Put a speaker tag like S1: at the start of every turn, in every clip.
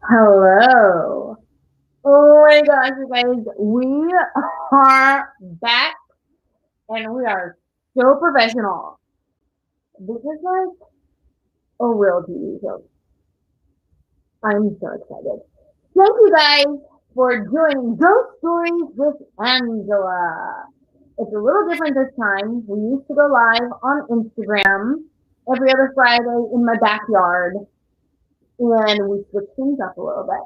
S1: Hello. Oh my gosh, you guys, we are back and we are so professional. This is like a real TV show. I'm so excited. Thank you guys for joining Ghost Stories with Anjelah. It's a little different this time. We used to go live on Instagram every other Friday in my backyard, and we switched things up a little bit.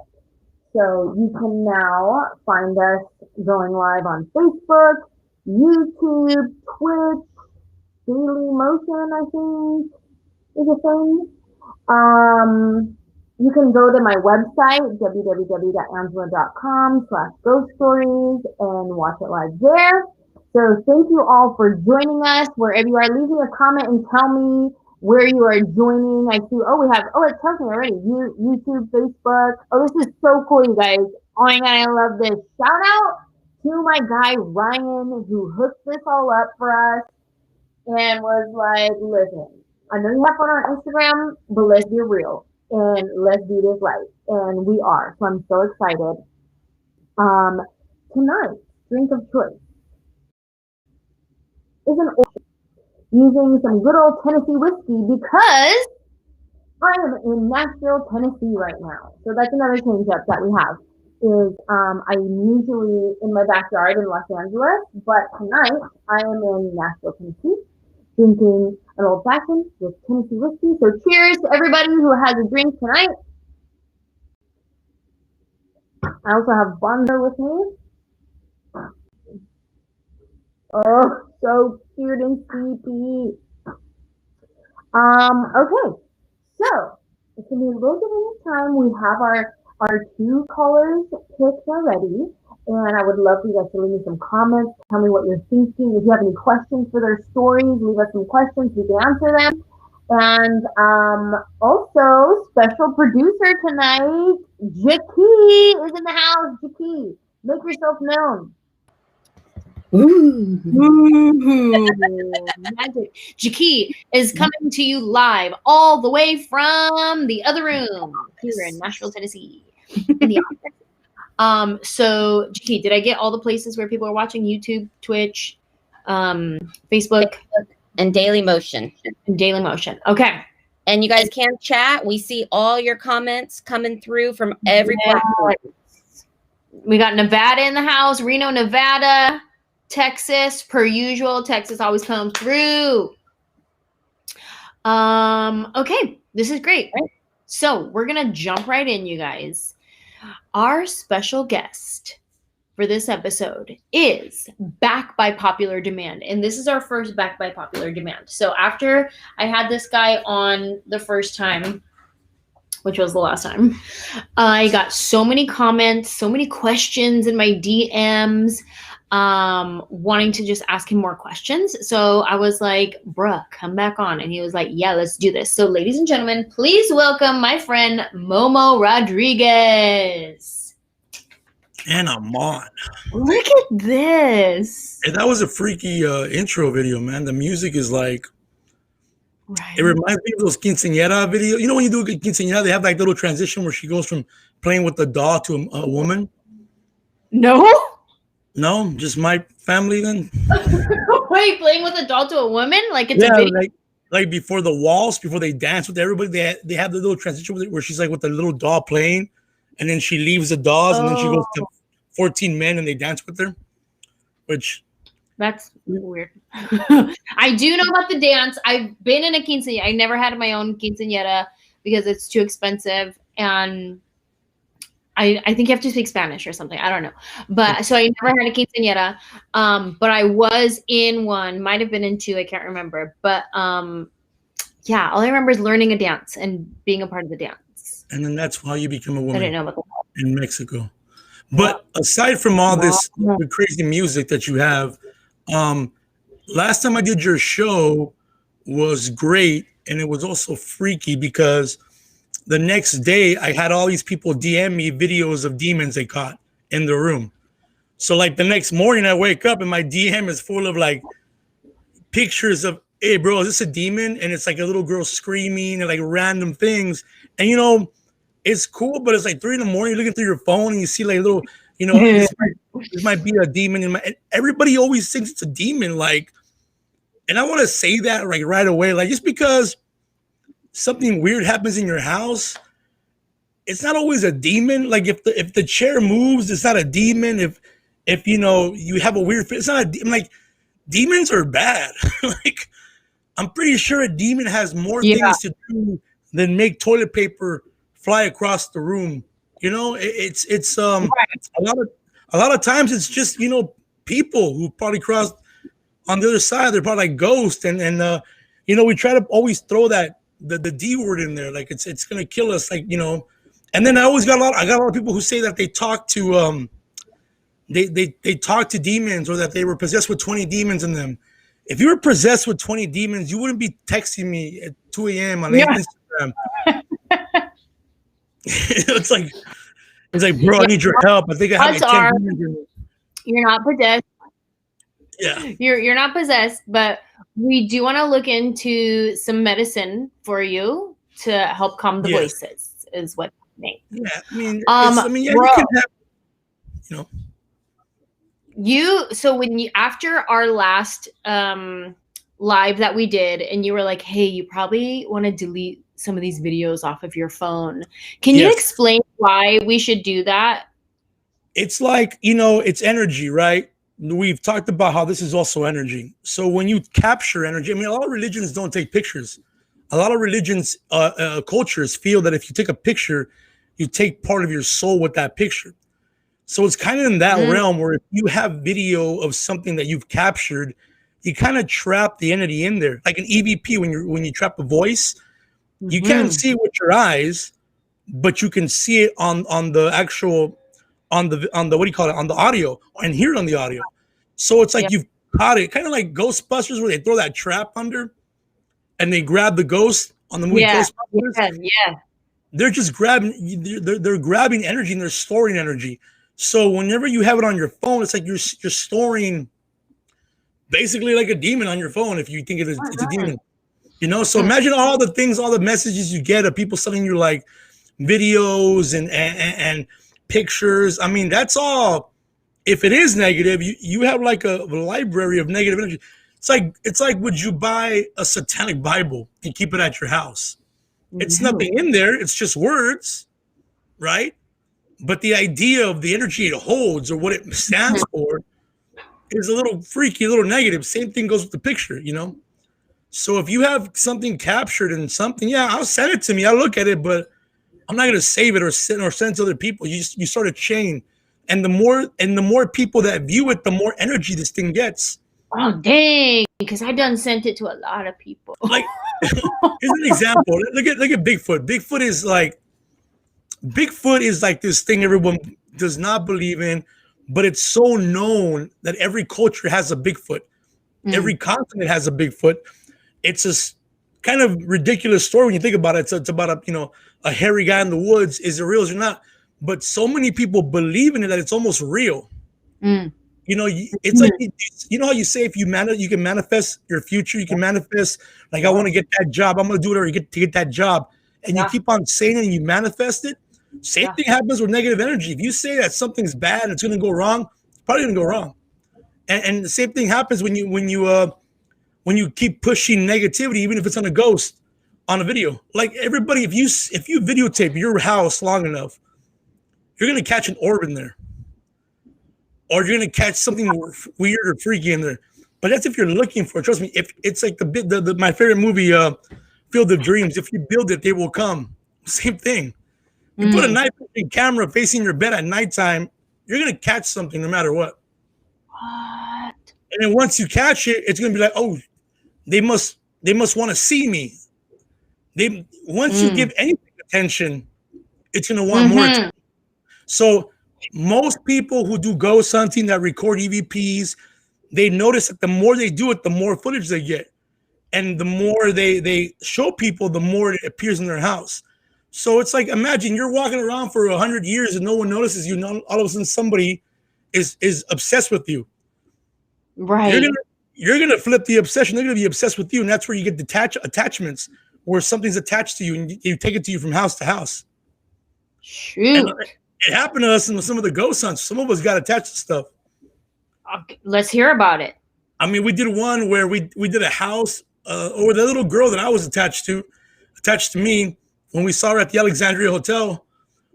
S1: So you can now find us going live on Facebook, YouTube, Twitch, Daily Motion, I think is a thing. You can go to my website, www.anjelah.com/ghost stories and watch it live there. So thank you all for joining us. Wherever you are, leave me a comment and tell me where you are joining. I see, it tells me already. YouTube, Facebook. Oh, this is so cool, you guys. Oh my God, I love this. Shout out to my guy, Ryan, who hooked this all up for us and was like, listen, I know you have fun on Instagram, but let's be real and let's do this right. And we are. So I'm so excited. Tonight, drink of choice is an using some good old Tennessee whiskey because I am in Nashville, Tennessee right now. So that's another change up that we have. Is I'm usually in my backyard in Los Angeles, but tonight I am in Nashville, Tennessee, drinking an old fashioned with Tennessee whiskey. So cheers to everybody who has a drink tonight. I also have Bonzo with me. Oh, so cute and sleepy. Okay. So it's gonna be a little bit of time. We have our two callers picked already. And I would love for you guys to leave me some comments. Tell me what you're thinking. If you have any questions for their stories, leave us some questions. We can answer them. And also, special producer tonight, Jackie is in the house. Jackie, make yourself known.
S2: Ooh. Magic. Jackie is coming to you live all the way from the other room here in Nashville, Tennessee. In the office. So Jackie, did I get all the places where people are watching? YouTube, Twitch, Facebook,
S3: and Daily Motion.
S2: Daily Motion. Okay.
S3: And you guys can chat. We see all your comments coming through from every platform.
S2: We got Nevada in the house, Reno, Nevada, Texas, per usual. Texas always comes through. Okay, this is great. So we're gonna jump right in, you guys. Our special guest for this episode is back by popular demand. And this is our first back by popular demand. So after I had this guy on the first time, which was the last time, I got so many comments, so many questions in my DMs, wanting to just ask him more questions. So I was like, bruh, come back on. And he was like, yeah, let's do this. So ladies and gentlemen, please welcome my friend, Momo Rodriguez.
S4: And I'm on.
S2: Look at this.
S4: Hey, that was a freaky intro video, man. The music is like, right. It reminds me of those quinceañera videos. You know when you do a quinceañera, they have like little transition where she goes from playing with the doll to a woman?
S2: No?
S4: No? Just my family then?
S2: Wait, playing with a doll to a woman? Like it's a video?
S4: Like before the waltz, before they dance with everybody, they have the little transition with it where she's like with the little doll playing. And then she leaves the dolls, and then she goes to 14 men, and they dance with her. Which
S2: that's weird. I do know about the dance. I've been in a quinceañera. I never had my own quinceañera because it's too expensive, and I think you have to speak Spanish or something. I don't know, but so I never had a quinceañera. But I was in one. Might have been in two. I can't remember. But yeah, all I remember is learning a dance and being a part of the dance.
S4: And then that's how you become a woman.
S2: I didn't know about that.
S4: In Mexico. But aside from all this crazy music that you have, last time I did your show was great. And it was also freaky because the next day I had all these people DM me videos of demons they caught in the room. So like the next morning I wake up and my DM is full of like pictures of, hey bro, is this a demon? And it's like a little girl screaming and like random things. And you know, it's cool, but it's like 3 a.m. You're looking through your phone and you see like little, this might be a demon in my. And everybody always thinks it's a demon, like, and I want to say that like right away, like just because something weird happens in your house, it's not always a demon. Like if the chair moves, it's not a demon. If you have a weird fit, it's not a demon. Like demons are bad. Like I'm pretty sure a demon has more things to do than make toilet paper fly across the room. It's a lot of times it's just people who probably crossed on the other side. They're probably like ghosts, and we try to always throw that the D word in there, like it's gonna kill us, like And then I got a lot of people who say that they talk to they talk to demons, or that they were possessed with 20 demons in them. If you were possessed with 20 demons, you wouldn't be texting me at 2 a.m. on Instagram. It's like, bro, I need your help. I think I have like 10 demons.
S2: You're not possessed.
S4: Yeah.
S2: You're not possessed, but we do want to look into some medicine for you to help calm the voices, is what I mean.
S4: Yeah, I mean,
S2: bro,
S4: you can have,
S2: so when you, after our last live that we did, and you were like, hey, you probably want to delete some of these videos off of your phone. Can you explain why we should do that?
S4: It's like, it's energy, right? We've talked about how this is also energy. So when you capture energy, I mean, a lot of religions don't take pictures. A lot of religions, cultures feel that if you take a picture, you take part of your soul with that picture. So it's kind of in that realm where if you have video of something that you've captured, you kind of trap the entity in there. Like an EVP, when you trap a voice, you can't see it with your eyes, but you can see it on the actual on the what do you call it, on the audio, and hear it on the audio. So it's like you've caught it, kind of like Ghostbusters, where they throw that trap under and they grab the ghost on the movie Ghostbusters.
S2: Yeah.
S4: They're just grabbing, they're grabbing energy, and they're storing energy. So whenever you have it on your phone, it's like you're storing basically like a demon on your phone, if you think it's a demon. So imagine all the things, all the messages you get of people sending you like videos and pictures. I mean, that's all. If it is negative, you have like a library of negative energy. It's like would you buy a satanic Bible and keep it at your house? It's nothing in there. It's just words, right? But the idea of the energy it holds, or what it stands for, is a little freaky, a little negative. Same thing goes with the picture, So if you have something captured in something, I'll send it to me. I'll look at it, but I'm not going to save it or send it to other people. You start a chain, and the more people that view it, the more energy this thing gets.
S2: Oh dang! Because I done sent it to a lot of people.
S4: Like, here's an example. Look at Bigfoot. Bigfoot is like this thing everyone does not believe in, but it's so known that every culture has a Bigfoot. Every continent has a Bigfoot. It's a kind of ridiculous story when you think about it. It's about a hairy guy in the woods. Is it real or not? But so many people believe in it that it's almost real. It's like, how you say if you can manifest your future, you can manifest, like, I want to get that job, I'm going to do whatever to get that job. And you keep on saying it and you manifest it. Same thing happens with negative energy. If you say that something's bad and it's going to go wrong, it's probably going to go wrong. And the same thing happens when you keep pushing negativity, even if it's on a ghost, on a video. Like everybody, if you videotape your house long enough, you're going to catch an orb in there. Or you're going to catch something weird or freaky in there. But that's if you're looking for it. Trust me, if it's like my favorite movie, Field of Dreams. If you build it, they will come. Same thing. You put a night vision camera facing your bed at nighttime, you're going to catch something no matter what.
S2: What?
S4: And then once you catch it, it's going to be like, oh, they must want to see me. Once you give anything attention, it's going to want more attention. So most people who do ghost hunting, that record EVPs, they notice that the more they do it, the more footage they get. And the more they show people, the more it appears in their house. So it's like, imagine you're walking around for 100 years and no one notices you. All of a sudden somebody is obsessed with you.
S2: Right.
S4: You're gonna flip the obsession. They're gonna be obsessed with you. And that's where you get attachments, where something's attached to you and you take it to you from house to house.
S2: Shoot.
S4: And it happened to us in some of the ghost hunts. Some of us got attached to stuff.
S2: Okay, let's hear about it.
S4: I mean, we did one where we did a house, or the little girl that I was attached to me. When we saw her at the Alexandria Hotel,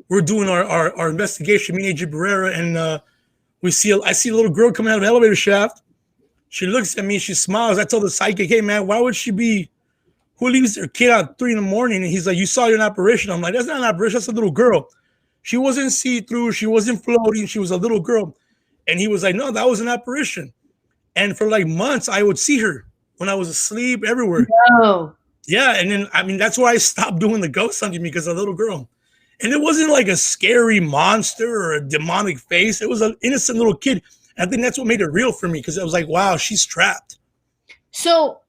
S4: we're doing our investigation, me and AJ Barrera, and I see a little girl coming out of an elevator shaft. She looks at me, she smiles. I told the psychic, hey man, why would she be, who leaves their kid out at 3 a.m? And he's like, you saw an apparition. I'm like, that's not an apparition, that's a little girl. She wasn't see-through, she wasn't floating, she was a little girl. And he was like, no, that was an apparition. And for like months, I would see her when I was asleep everywhere.
S2: No.
S4: Yeah, and then, I mean, that's why I stopped doing the ghost hunting, because of a little girl. And it wasn't like a scary monster or a demonic face. It was an innocent little kid. I think that's what made it real for me, because I was like, wow, she's trapped.
S2: So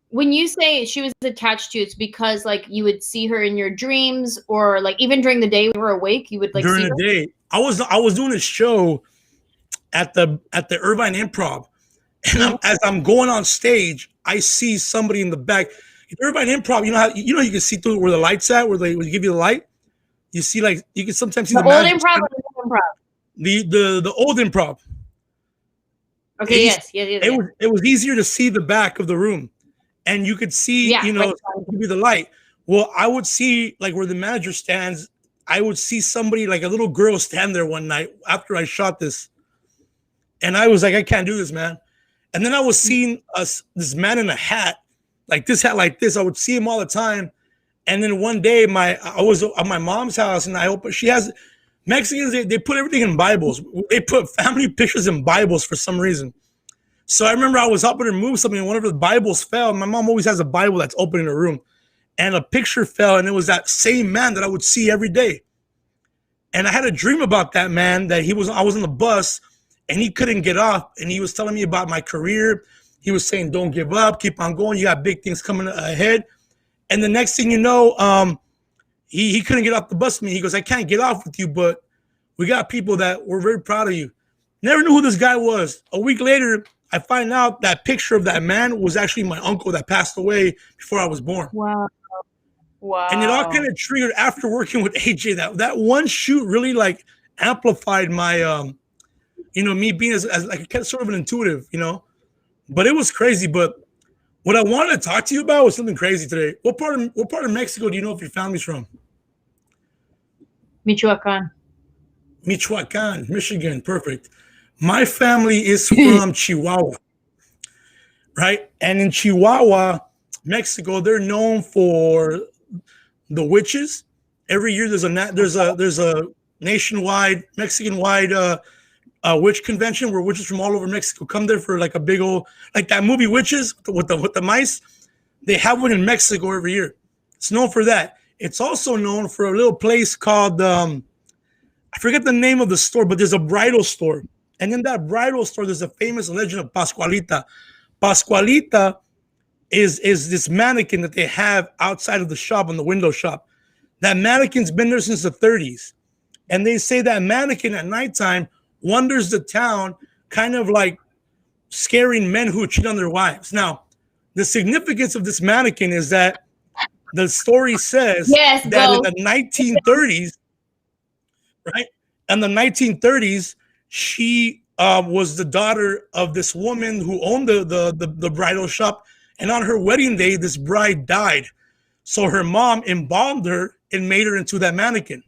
S2: when you say she was attached to you, it's because like you would see her in your dreams, or like even during the day when you were awake, you would like
S4: during
S2: see
S4: the
S2: her?
S4: day. I was doing a show at the Irvine Improv, and as I'm going on stage, I see somebody in the back. Irvine Improv, you know you can see through where the light's at, where they give you the light. You see, like, you can sometimes see
S2: The
S4: the
S2: old
S4: magic.
S2: improv or the new improv?
S4: The old improv.
S2: Okay, yes.
S4: It was easier to see the back of the room, and you could see,
S2: Yeah, right.
S4: give you the light. Well, I would see, like, where the manager stands, I would see somebody, like a little girl, stand there one night after I shot this, and I was like, I can't do this, man. And then I was seeing this man in a hat, like this hat, like this. I would see him all the time. And then one day, I was at my mom's house, and she has Mexicans. They put everything in Bibles. They put family pictures in Bibles for some reason. So I remember I was helping her move something, and one of the Bibles fell. My mom always has a Bible that's open in her room, and a picture fell, and it was that same man that I would see every day. And I had a dream about that man, that I was on the bus, and he couldn't get off, and he was telling me about my career. He was saying, "Don't give up, keep on going. You got big things coming ahead." And the next thing you know, he couldn't get off the bus with me. He goes, I can't get off with you, but we got people that were very proud of you. Never knew who this guy was. A week later, I find out that picture of that man was actually my uncle that passed away before I was born.
S2: Wow.
S4: And it all kind of triggered after working with AJ. That one shoot really like amplified my, me being as like sort of an intuitive, But it was crazy. But what I wanted to talk to you about was something crazy today. What part of Mexico do you know if your family's from?
S2: Michoacan,
S4: Michigan. Perfect. My family is from Chihuahua, right? And in Chihuahua, Mexico, they're known for the witches. Every year there's a nationwide, Mexican-wide witch convention where witches from all over Mexico come there for like a big old, like that movie Witches with the mice. They have one in Mexico every year. It's known for that. It's also known for a little place called I forget the name of the store, but there's a bridal store, and in that bridal store there's a famous legend of Pascualita. Pascualita is this mannequin that they have outside of the shop, on the window shop. That mannequin's been there since the 30s, and they say that mannequin at nighttime wanders the town, kind of like scaring men who cheat on their wives. Now, the significance of this mannequin is that the story says that in the 1930s, right? In the 1930s, she was the daughter of this woman who owned the bridal shop, and on her wedding day, this bride died. So her mom embalmed her and made her into that mannequin.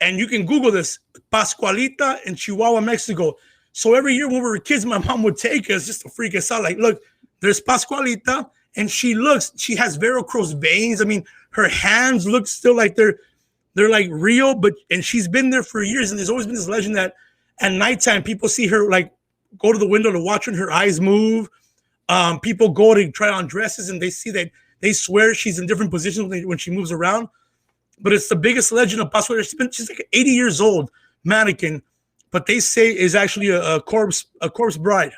S4: And you can Google this, Pascualita in Chihuahua, Mexico. So every year when we were kids, my mom would take us just to freak us out. Like, look, there's Pascualita, and she has varicose veins. I mean, her hands look still like they're like real, and she's been there for years. And there's always been this legend that at nighttime, people see her like go to the window to watch when her eyes move. People go to try on dresses, and they see that they swear she's in different positions when she moves around. But it's the biggest legend of Pascualita. She's like 80 years old, mannequin, but they say is actually a corpse bride.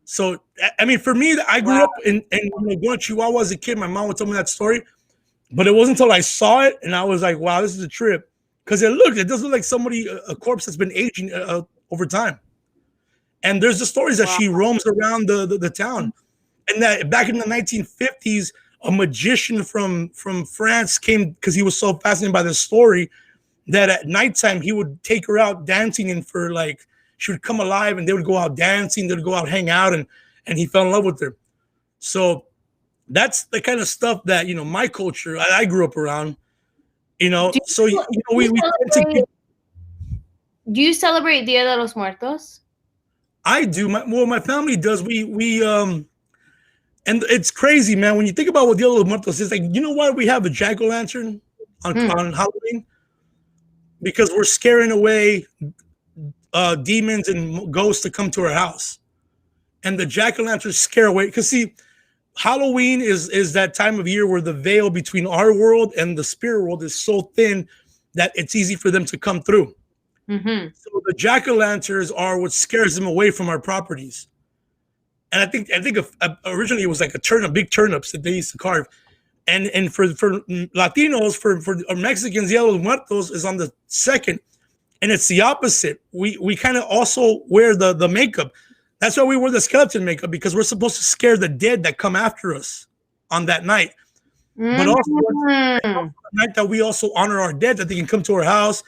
S4: So, I mean, for me, I grew up in going to Chihuahua as a kid. My mom would tell me that story, but it wasn't until I saw it and I was like, wow, this is a trip. Because it does look like a corpse that's been aging over time. And there's the stories that she roams around the town. And that back in the 1950s, a magician from France came because he was so fascinated by this story that at nighttime he would take her out dancing, and for like she would come alive, and they would go out dancing, they'd go out hang out, and he fell in love with her. So that's the kind of stuff that, you know, my culture I grew up around, you know. So you know, we tend to keep.
S2: Do you celebrate Dia de los Muertos?
S4: I do. My family does. We and it's crazy, man. When you think about what Dia de los Muertos is, like, you know why we have a jack-o'-lantern on Halloween? Because we're scaring away demons and ghosts to come to our house, and the jack-o'-lanterns scare away. Because see, Halloween is that time of year where the veil between our world and the spirit world is so thin that it's easy for them to come through.
S2: Mm-hmm.
S4: So the jack-o'-lanterns are what scares them away from our properties. And I think originally it was like big turnips that they used to carve. And for Latinos, for Mexicans, Dia de los Muertos is on the 2nd, and it's the opposite. We kind of also wear the makeup. That's why we wear the skeleton makeup, because we're supposed to scare the dead that come after us on that night.
S2: Mm-hmm.
S4: But also the night that we also honor our dead, that they can come to our house.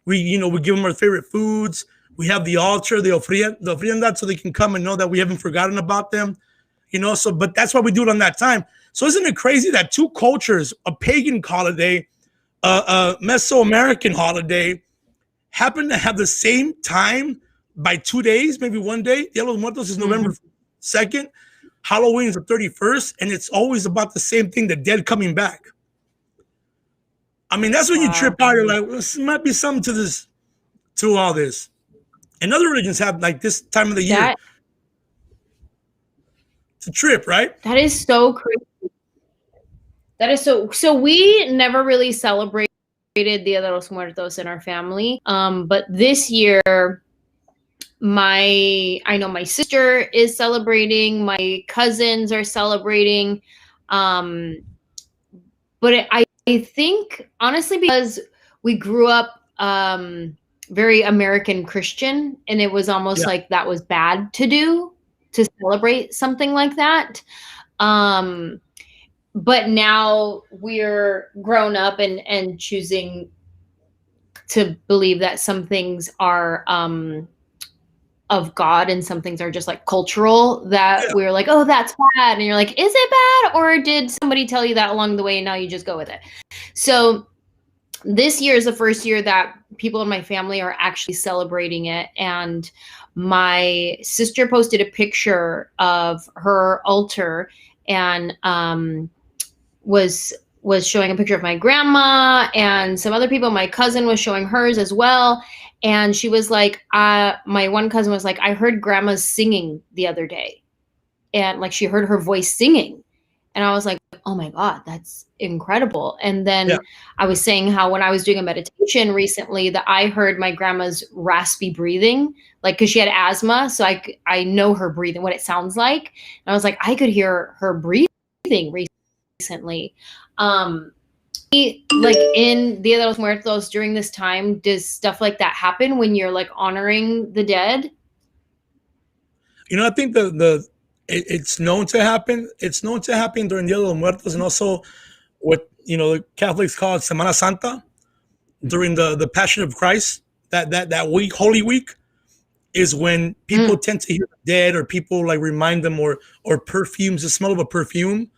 S4: We give them our favorite foods. We have the altar, the ofrenda, so they can come and know that we haven't forgotten about them. You know, so, but that's why we do it on that time. So isn't it crazy that two cultures, a pagan holiday, a Mesoamerican holiday, happen to have the same time by 2 days, maybe 1 day? Dia de los Muertos is November 2nd. Halloween is the 31st, and it's always about the same thing, the dead coming back. I mean, that's when you trip out. You're like, well, there might be something to all this. And other religions have like this time of the year. It's a trip, right?
S2: That is so crazy. That is so we never really celebrated Dia de los Muertos in our family. But this year, I know my sister is celebrating, my cousins are celebrating. But I think honestly, because we grew up very American Christian, and it was almost like that was bad to do, to celebrate something like that. But now we're grown up and choosing to believe that some things are of God and some things are just like cultural, that we're like, oh, that's bad. And you're like, is it bad? Or did somebody tell you that along the way and now you just go with it? So this year is the first year that people in my family are actually celebrating it. And my sister posted a picture of her altar and was showing a picture of my grandma and some other people. My cousin was showing hers as well. And she was like, my one cousin was like, I heard grandma's singing the other day. And like, she heard her voice singing. And I was like, oh my God, that's incredible. And then I was saying how when I was doing a meditation recently that I heard my grandma's raspy breathing, like, cause she had asthma. So I know her breathing, what it sounds like. And I was like, I could hear her breathing recently. Like in Dia de los Muertos during this time, does stuff like that happen when you're like honoring the dead?
S4: You know, I think it's known to happen. It's known to happen during Dia de los Muertos, and also what, you know, the Catholics call Semana Santa, during the Passion of Christ. That week, Holy Week, is when people tend to hear the dead, or people like remind them, or perfumes, the smell of a perfume.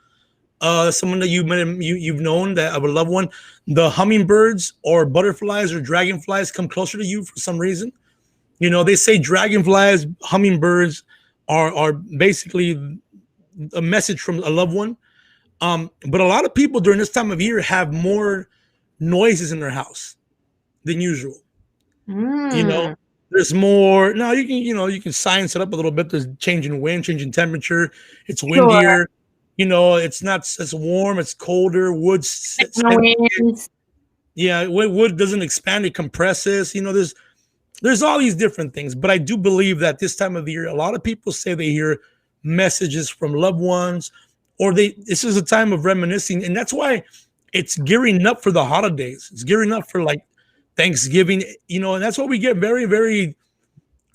S4: Someone that you've known, that of a loved one, the hummingbirds or butterflies or dragonflies come closer to you for some reason. You know, they say dragonflies, hummingbirds are basically a message from a loved one. But a lot of people during this time of year have more noises in their house than usual. You know, there's more. Now you can science it up a little bit. There's changing wind, changing temperature. It's windier. You know, it's not as warm, it's colder. Wood doesn't expand, it compresses. You know, there's all these different things. But I do believe that this time of the year, a lot of people say they hear messages from loved ones, or this is a time of reminiscing. And that's why it's gearing up for the holidays. It's gearing up for like Thanksgiving, you know, and that's why we get very, very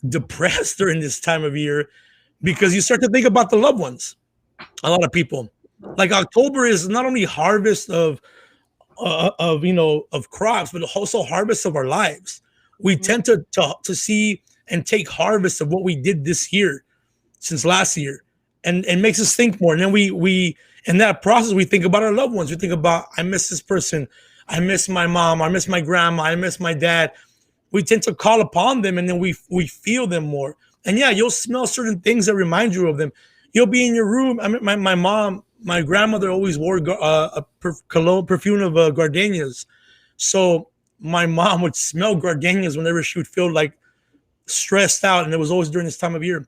S4: depressed during this time of year, because you start to think about the loved ones. A lot of people, like, October is not only harvest of of of crops, but also harvest of our lives. We tend to see and take harvest of what we did this year since last year, and it makes us think more. And then we in that process we think about our loved ones. We think about, I miss this person, I miss my mom, I miss my grandma, I miss my dad. We tend to call upon them, and then we feel them more. And yeah, you'll smell certain things that remind you of them. You'll be in your room. I mean, my mom, my grandmother always wore a cologne perfume of gardenias. So my mom would smell gardenias whenever she would feel like stressed out, and it was always during this time of year.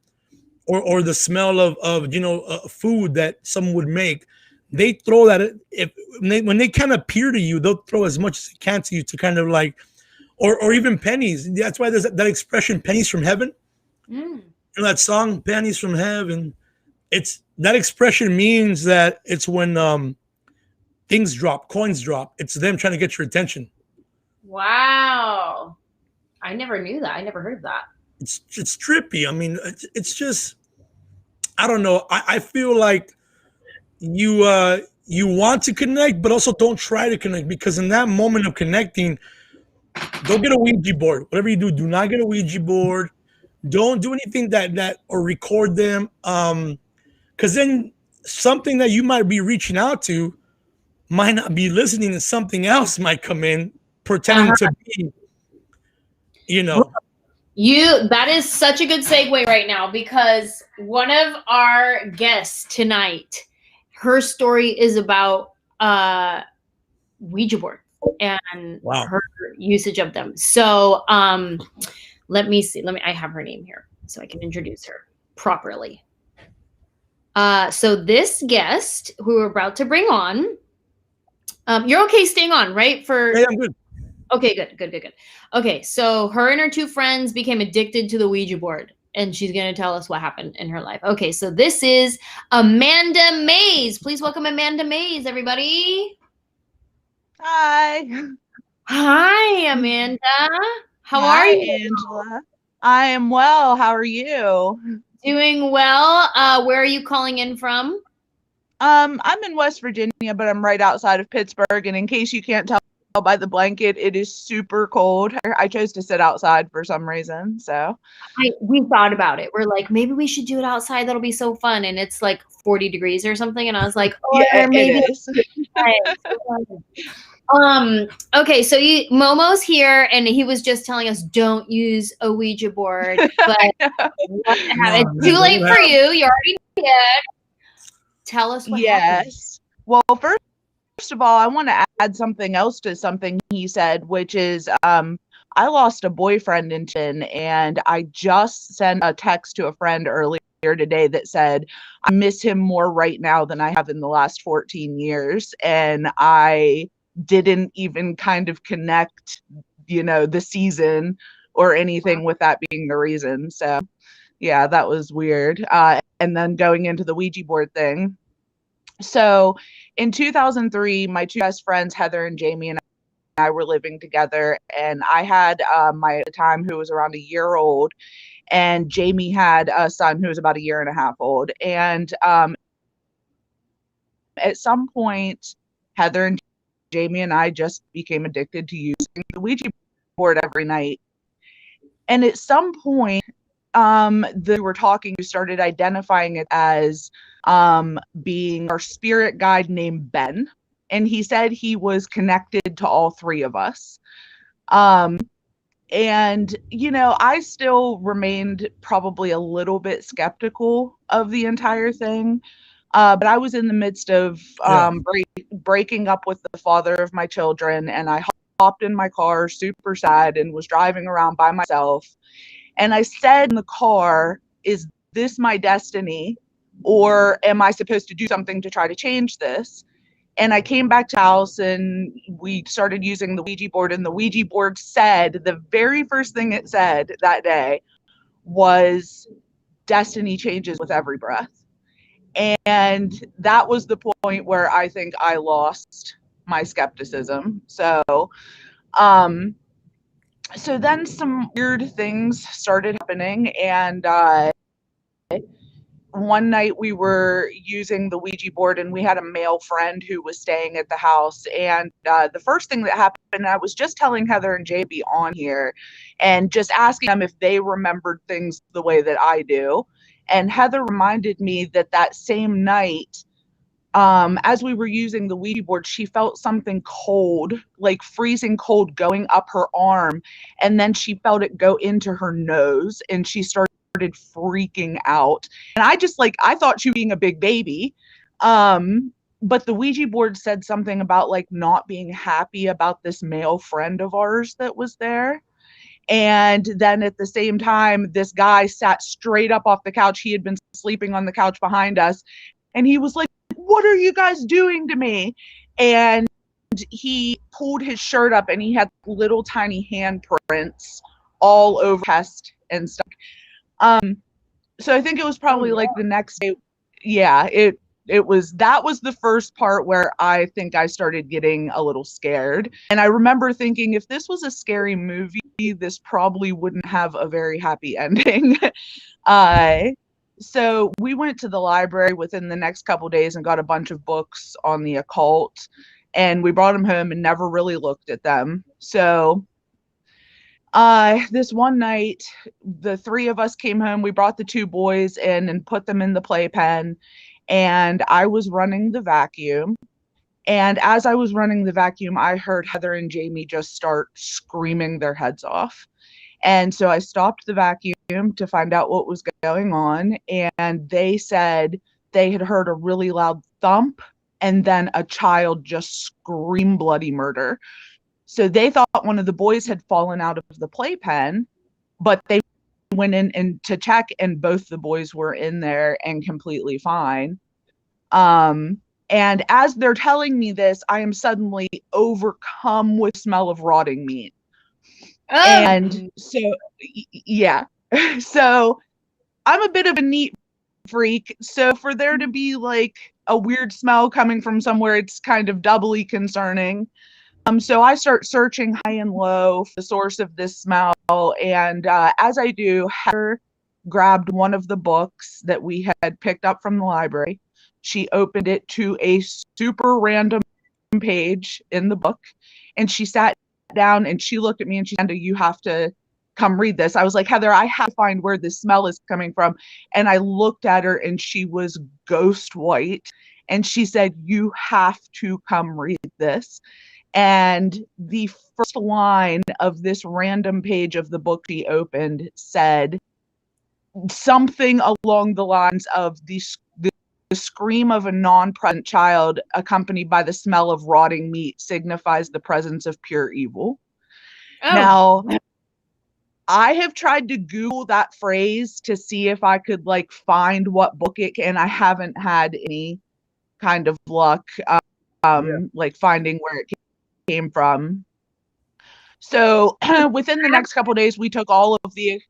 S4: Or the smell of food that someone would make. They throw that when they kind of peer to you, they'll throw as much as they can to you to kind of like, or even pennies. That's why there's that expression, pennies from heaven. That song, pennies from heaven. It's that expression means that it's when things drop, coins drop. It's them trying to get your attention.
S2: Wow, I never knew that. I never heard of that.
S4: It's trippy. I mean, it's just, I don't know. I feel like you want to connect, but also don't try to connect, because in that moment of connecting, don't get a Ouija board. Whatever you do not get a Ouija board. Don't do anything that or record them. Because then something that you might be reaching out to might not be listening, and something else might come in pretending to be,
S2: That is such a good segue right now, because one of our guests tonight, her story is about Ouija board and her usage of them. So let me see. I have her name here so I can introduce her properly. So this guest who we're about to bring on, you're okay staying on, right?
S4: Yeah, I'm good.
S2: Okay, good. Okay, so her and her two friends became addicted to the Ouija board, and she's going to tell us what happened in her life. Okay, so this is Amanda Mays. Please welcome Amanda Mays, everybody.
S5: Hi.
S2: Hi, Amanda. How are you?
S5: Anjelah. I am well. How are you?
S2: Doing well. Where are you calling in from?
S5: I'm in West Virginia, but I'm right outside of Pittsburgh. And in case you can't tell by the blanket, it is super cold. I chose to sit outside for some reason. So
S2: we thought about it. We're like, maybe we should do it outside. That'll be so fun. And it's like 40 degrees or something. And I was like, oh,
S5: yeah,
S2: maybe
S5: it is.
S2: Okay, so Momo's here, and he was just telling us don't use a Ouija board, but it's too late for you. You already did. Tell us what happened.
S5: Well, first of all, I want to add something else to something he said, which is I lost a boyfriend in Chin, and I just sent a text to a friend earlier today that said I miss him more right now than I have in the last 14 years. And I didn't even kind of connect, the season or anything with that being the reason. So yeah, that was weird. And then going into the Ouija board thing. So in 2003, my two best friends, Heather and Jamie, and I were living together, and I had my at the time who was around a year old, and Jamie had a son who was about a year and a half old. And at some point, Heather and Jamie and I just became addicted to using the Ouija board every night. And at some point, we were talking, we started identifying it as being our spirit guide named Ben. And he said he was connected to all three of us. And, I still remained probably a little bit skeptical of the entire thing. But I was in the midst of breaking up with the father of my children, and I hopped in my car super sad and was driving around by myself. And I said in the car, is this my destiny, or am I supposed to do something to try to change this? And I came back to the house, and we started using the Ouija board, and the Ouija board said, the very first thing it said that day was, destiny changes with every breath. And that was the point where I think I lost my skepticism. So then some weird things started happening, and one night we were using the Ouija board and we had a male friend who was staying at the house. And the first thing that happened, I was just telling Heather and JB on here and just asking them if they remembered things the way that I do. And Heather reminded me that that same night, as we were using the Ouija board, she felt something cold, like freezing cold, going up her arm. And then she felt it go into her nose and she started freaking out. And I thought she was being a big baby. But the Ouija board said something about like not being happy about this male friend of ours that was there. And then at the same time, this guy sat straight up off the couch. He had been sleeping on the couch behind us. And he was like, "What are you guys doing to me?" And he pulled his shirt up and he had little tiny handprints all over chest and stuff. So I think it was probably like the next day. Yeah, that was the first part where I think I started getting a little scared. And I remember thinking, if this was a scary movie, this probably wouldn't have a very happy ending. So we went to the library within the next couple days and got a bunch of books on the occult, and we brought them home and never really looked at them. So this one night, the three of us came home. We brought the two boys in and put them in the playpen, and I was running the vacuum. And as I was running the vacuum, I heard Heather and Jamie just start screaming their heads off. And so I stopped the vacuum to find out what was going on. And they said they had heard a really loud thump and then a child just scream bloody murder. So they thought one of the boys had fallen out of the playpen, but they went in and to check, and both the boys were in there and completely fine. And as they're telling me this, I am suddenly overcome with smell of rotting meat. Oh. And so, yeah. So I'm a bit of a neat freak. So for there to be like a weird smell coming from somewhere, it's kind of doubly concerning. So I start searching high and low for the source of this smell. And as I do, Heather grabbed one of the books that we had picked up from the library. She opened it to a super random page in the book, and she sat down and she looked at me and she said, "You have to come read this." I was like, "Heather, I have to find where this smell is coming from." And I looked at her and she was ghost white. And she said, "You have to come read this." And the first line of this random page of the book she opened said something along the lines of the scream of a non-present child accompanied by the smell of rotting meat signifies the presence of pure evil. Oh. Now, I have tried to Google that phrase to see if I could like find what book it, and I haven't had any kind of luck like finding where it came from. So within the next couple of days, we took all of the.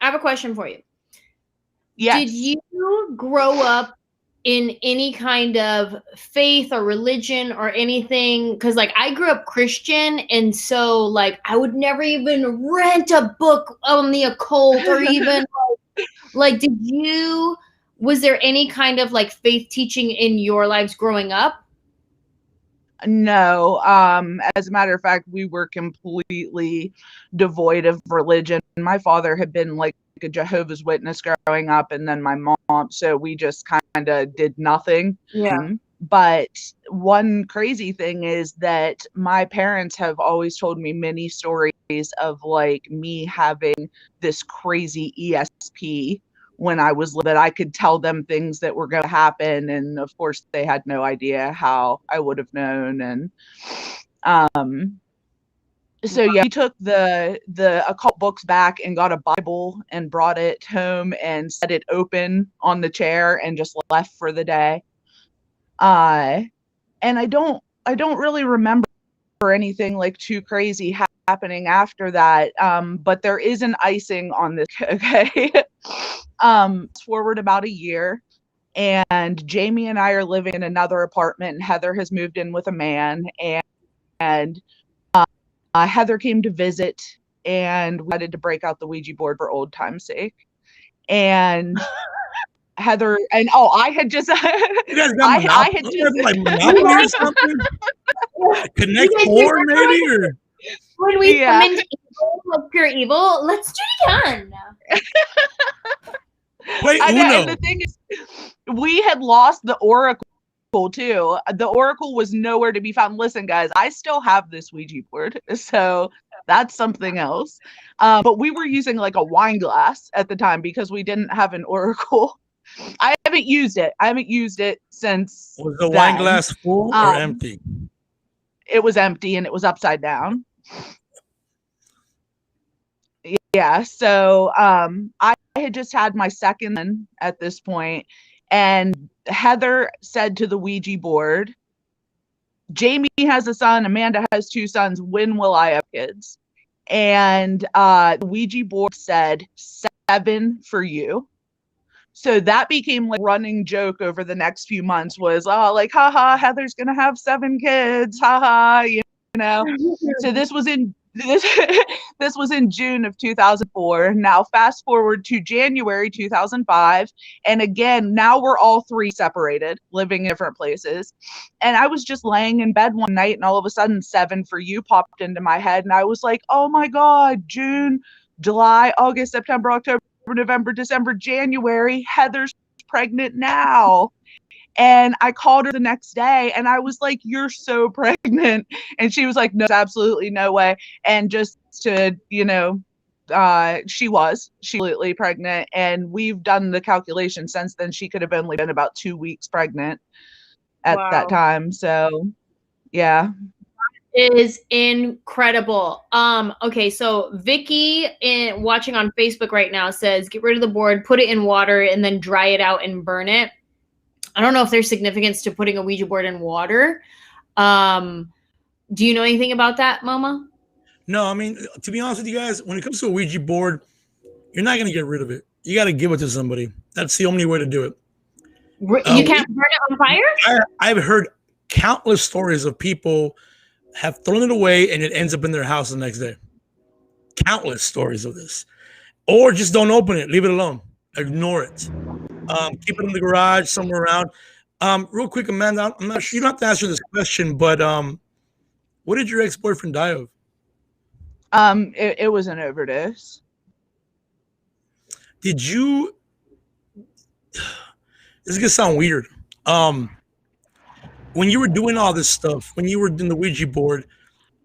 S2: I have a question for you.
S5: Yes.
S2: Did you grow up in any kind of faith or religion or anything? Because like I grew up Christian, and so like I would never even rent a book on the occult or even like was there any kind of like faith teaching in your lives growing up?
S5: No. As a matter of fact, we were completely devoid of religion. My father had been like a Jehovah's Witness growing up, and then my mom, so we just kind of did nothing.
S2: Yeah.
S5: But one crazy thing is that my parents have always told me many stories of like me having this crazy ESP when I was little, that I could tell them things that were going to happen. And of course they had no idea how I would have known. And so yeah, we took the occult books back and got a Bible and brought it home and set it open on the chair and just left for the day. And I don't really remember anything like too crazy happening after that. But there is an icing on this. Okay. Forward about a year, and Jamie and I are living in another apartment, and Heather has moved in with a man, and Heather came to visit, and we decided to break out the Ouija board for old time's sake. And Heather and I had just
S4: You guys got
S5: I had
S4: Monopoly?
S5: just
S4: Like Monopoly or something? Connect
S2: You guys
S4: 4
S2: just-
S4: maybe? Or
S2: When we
S5: Yeah.
S2: come into evil, like pure evil, let's do it again.
S4: wait,
S5: and
S4: Uno.
S5: the thing is, we had lost the Oracle too. The Oracle was nowhere to be found. Listen, guys, I still have this Ouija board, so that's something else. But we were using like a wine glass at the time because we didn't have an Oracle. I haven't used it. I haven't used it since.
S4: Was the
S5: then.
S4: wine glass full or empty?
S5: It was empty and it was upside down. Yeah. So I had just had my second at this point, and Heather said to the Ouija board, Jamie has a son, Amanda has 2 sons. When will I have kids? And the Ouija board said 7 for you. So that became like a running joke over the next few months was, like, haha, Heather's going to have 7 kids. Haha, you know. So this was in this was in June of 2004. Now fast forward to January 2005. And again, now we're all 3 separated, living in different places. And I was just laying in bed one night and all of a sudden 7 for you popped into my head. And I was like, oh my God, June, July, August, September, October, November, December, January, Heather's pregnant now. And I called her the next day and I was like, you're so pregnant. And she was like, no, absolutely no way. And just to, she was absolutely pregnant. And we've done the calculation since then. She could have only been about 2 weeks pregnant at that time. So, yeah.
S2: Is incredible. Okay, so Vicky watching on Facebook right now says, get rid of the board, put it in water, and then dry it out and burn it. I don't know if there's significance to putting a Ouija board in water. Do you know anything about that, Momo?
S4: No, I mean, to be honest with you guys, when it comes to a Ouija board, you're not going to get rid of it. You got to give it to somebody. That's the only way to do it.
S2: You can't burn it on fire?
S4: I've heard countless stories of people have thrown it away and it ends up in their house the next day. Countless stories of this. Or just don't open it. Leave it alone. Ignore it. Keep it in the garage, somewhere around. Real quick, Amanda, I'm not sure. You don't have to answer this question, but what did your ex-boyfriend die of?
S5: It was an overdose.
S4: Did you? This is gonna sound weird. When you were doing all this stuff, when you were in the Ouija board,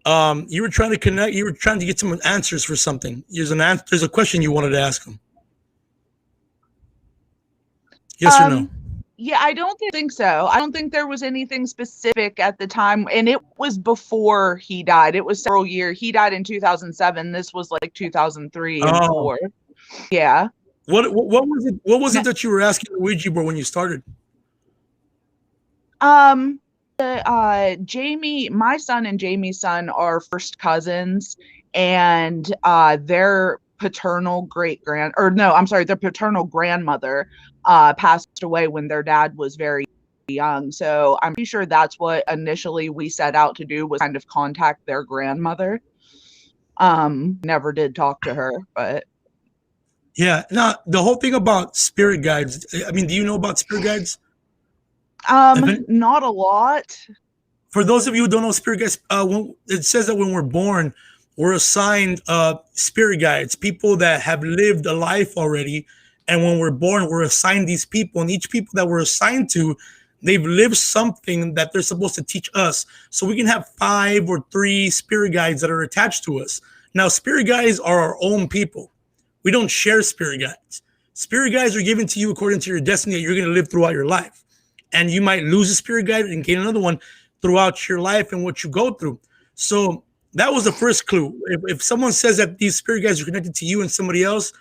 S4: you were trying to connect. You were trying to get some answers for something. There's a question you wanted to ask him. Yes or no?
S5: Yeah, I don't think so. I don't think there was anything specific at the time, and it was before he died. It was several years. He died in 2007. This was like 2003 and 4. Yeah.
S4: What was it? What was it that you were asking the Ouija board when you started?
S5: Jamie, my son and Jamie's son are first cousins, and their paternal their paternal grandmother passed away when their dad was very young. So I'm pretty sure that's what initially we set out to do, was kind of contact their grandmother. Never did talk to her, but
S4: yeah. Now the whole thing about spirit guides. I mean, do you know about spirit guides?
S5: Not a lot.
S4: For those of you who don't know spirit guides, it says that when we're born, we're assigned spirit guides, people that have lived a life already. And when we're born, we're assigned these people. And each people that we're assigned to, they've lived something that they're supposed to teach us. So we can have 5 or 3 spirit guides that are attached to us. Now, spirit guides are our own people. We don't share spirit guides. Spirit guides are given to you according to your destiny that you're going to live throughout your life. And you might lose a spirit guide and gain another one throughout your life and what you go through. So that was the first clue. If someone says that these spirit guides are connected to you and somebody else,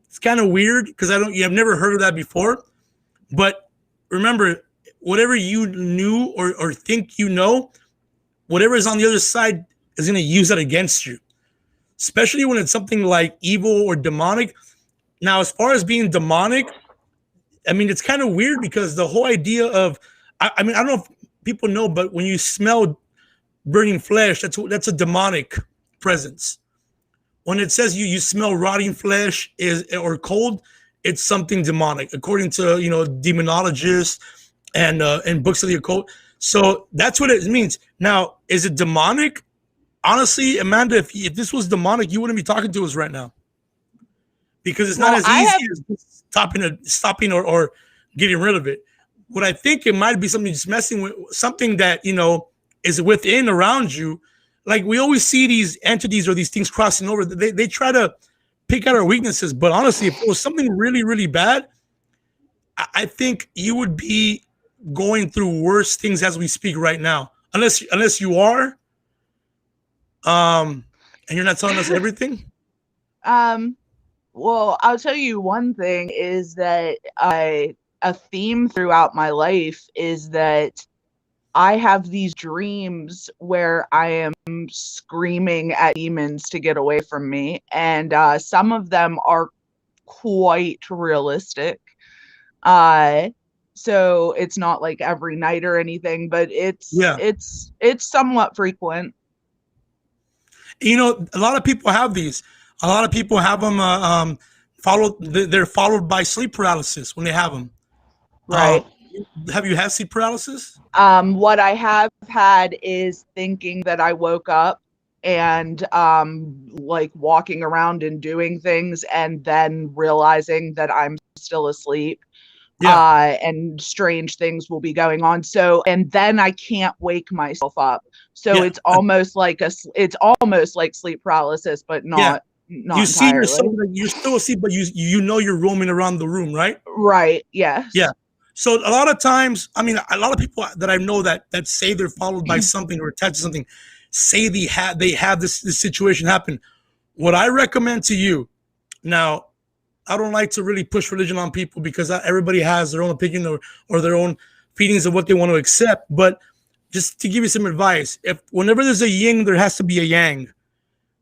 S4: it's kind of weird because I've never heard of that before. But remember, whatever you knew or think you know, whatever is on the other side is going to use that against you, especially when it's something like evil or demonic. Now, as far as being demonic, I mean, it's kind of weird because the whole idea of, I mean, I don't know if people know, but when you smell burning flesh, that's a demonic presence. When it says you smell rotting flesh or cold, it's something demonic, according to demonologists and books of the occult. So that's what it means. Now, is it demonic? Honestly, Amanda, if this was demonic, you wouldn't be talking to us right now, because it's not as easy as stopping or getting rid of it. What I think it might be something just messing with something that is within around you. Like we always see these entities or these things crossing over. They try to pick out our weaknesses, but honestly, if it was something really, really bad, I think you would be going through worse things as we speak right now. Unless you are, and you're not telling us everything.
S5: Well, I'll tell you one thing is that a theme throughout my life is that I have these dreams where I am screaming at demons to get away from me, and some of them are quite realistic. So it's not like every night or anything, but it's somewhat frequent.
S4: A lot of people have these. A lot of people have them they're followed by sleep paralysis when they have them.
S5: Right.
S4: Have you had sleep paralysis?
S5: What I have had is thinking that I woke up and like walking around and doing things and then realizing that I'm still asleep. And strange things will be going on. So, and then I can't wake myself up. So it's almost like sleep paralysis, but not
S4: you see yourself, you're still asleep, but you're roaming around the room, right?
S5: Right. Yes.
S4: Yeah. So a lot of times, a lot of people that I know that say they're followed by something or attached to something, say they have this situation happen. What I recommend to you now, I don't like to really push religion on people because everybody has their own opinion or their own feelings of what they want to accept. But just to give you some advice, whenever there's a yin, there has to be a yang.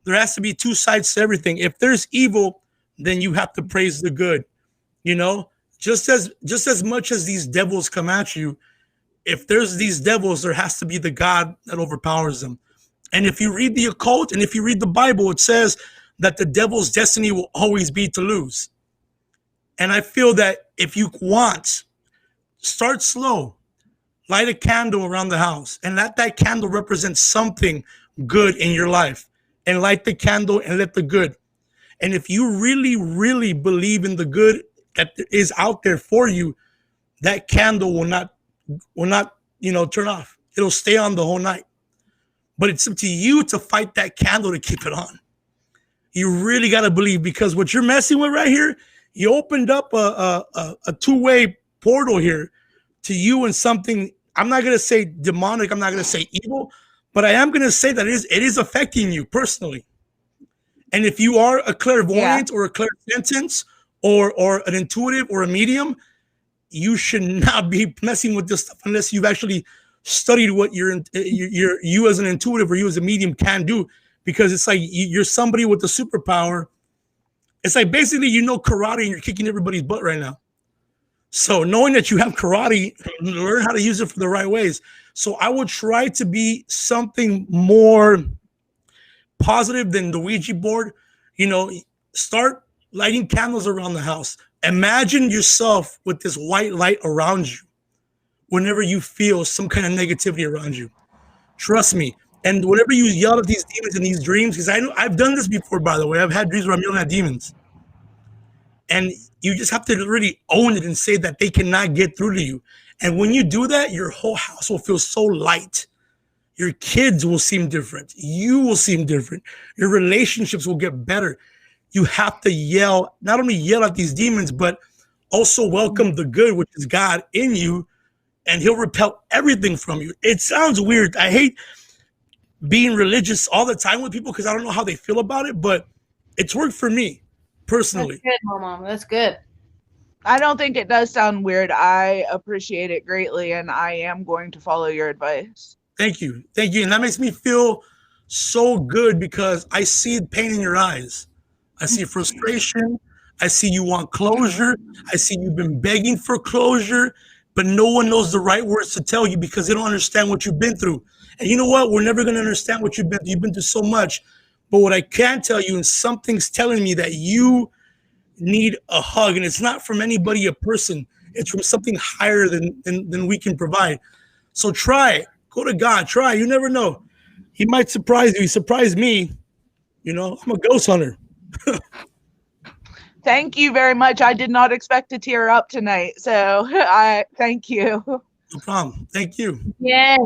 S4: There has to be two sides to everything. If there's evil, then you have to praise the good. Just as much as these devils come at you, if there's these devils, there has to be the God that overpowers them. And if you read the occult and if you read the Bible, it says that the devil's destiny will always be to lose. And I feel that if you want, start slow, light a candle around the house and let that candle represent something good in your life, and light the candle and let the good. And if you really, really believe in the good that is out there for you, that candle will not, turn off. It'll stay on the whole night. But it's up to you to fight that candle to keep it on. You really got to believe, because what you're messing with right here, you opened up a two-way portal here to you and something. I'm not going to say demonic. I'm not going to say evil, but I am going to say that it is affecting you personally. And if you are a clairvoyant or a clairsentient or an intuitive or a medium, you should not be messing with this stuff unless you've actually studied what you as an intuitive or you as a medium can do, because it's like you're somebody with a superpower. It's like basically karate and you're kicking everybody's butt right now. So knowing that you have karate, learn how to use it for the right ways. So I would try to be something more positive than the Ouija board. Start lighting candles around the house. Imagine yourself with this white light around you whenever you feel some kind of negativity around you. Trust me. And whenever you yell at these demons in these dreams, because I know I've done this before, by the way. I've had dreams where I'm yelling at demons. And you just have to really own it and say that they cannot get through to you. And when you do that, your whole house will feel so light. Your kids will seem different. You will seem different. Your relationships will get better. You have to not only yell at these demons, but also welcome the good, which is God in you, and he'll repel everything from you. It sounds weird. I hate being religious all the time with people because I don't know how they feel about it, but it's worked for me personally.
S2: That's good, Momo. That's good.
S5: I don't think it does sound weird. I appreciate it greatly, and I am going to follow your advice.
S4: Thank you. Thank you. And that makes me feel so good because I see pain in your eyes. I see frustration. I see you want closure. I see you've been begging for closure, but no one knows the right words to tell you because they don't understand what you've been through. And you know what? We're never going to understand what you've been through so much. But what I can tell you, and something's telling me that you need a hug, and it's not from anybody, a person. It's from something higher than we can provide. So try. Go to God. Try. You never know. He might surprise you. He surprised me. You know, I'm a ghost hunter.
S5: Thank you very much. I did not expect to tear up tonight. So I thank you.
S4: No problem. Thank you.
S2: Yes.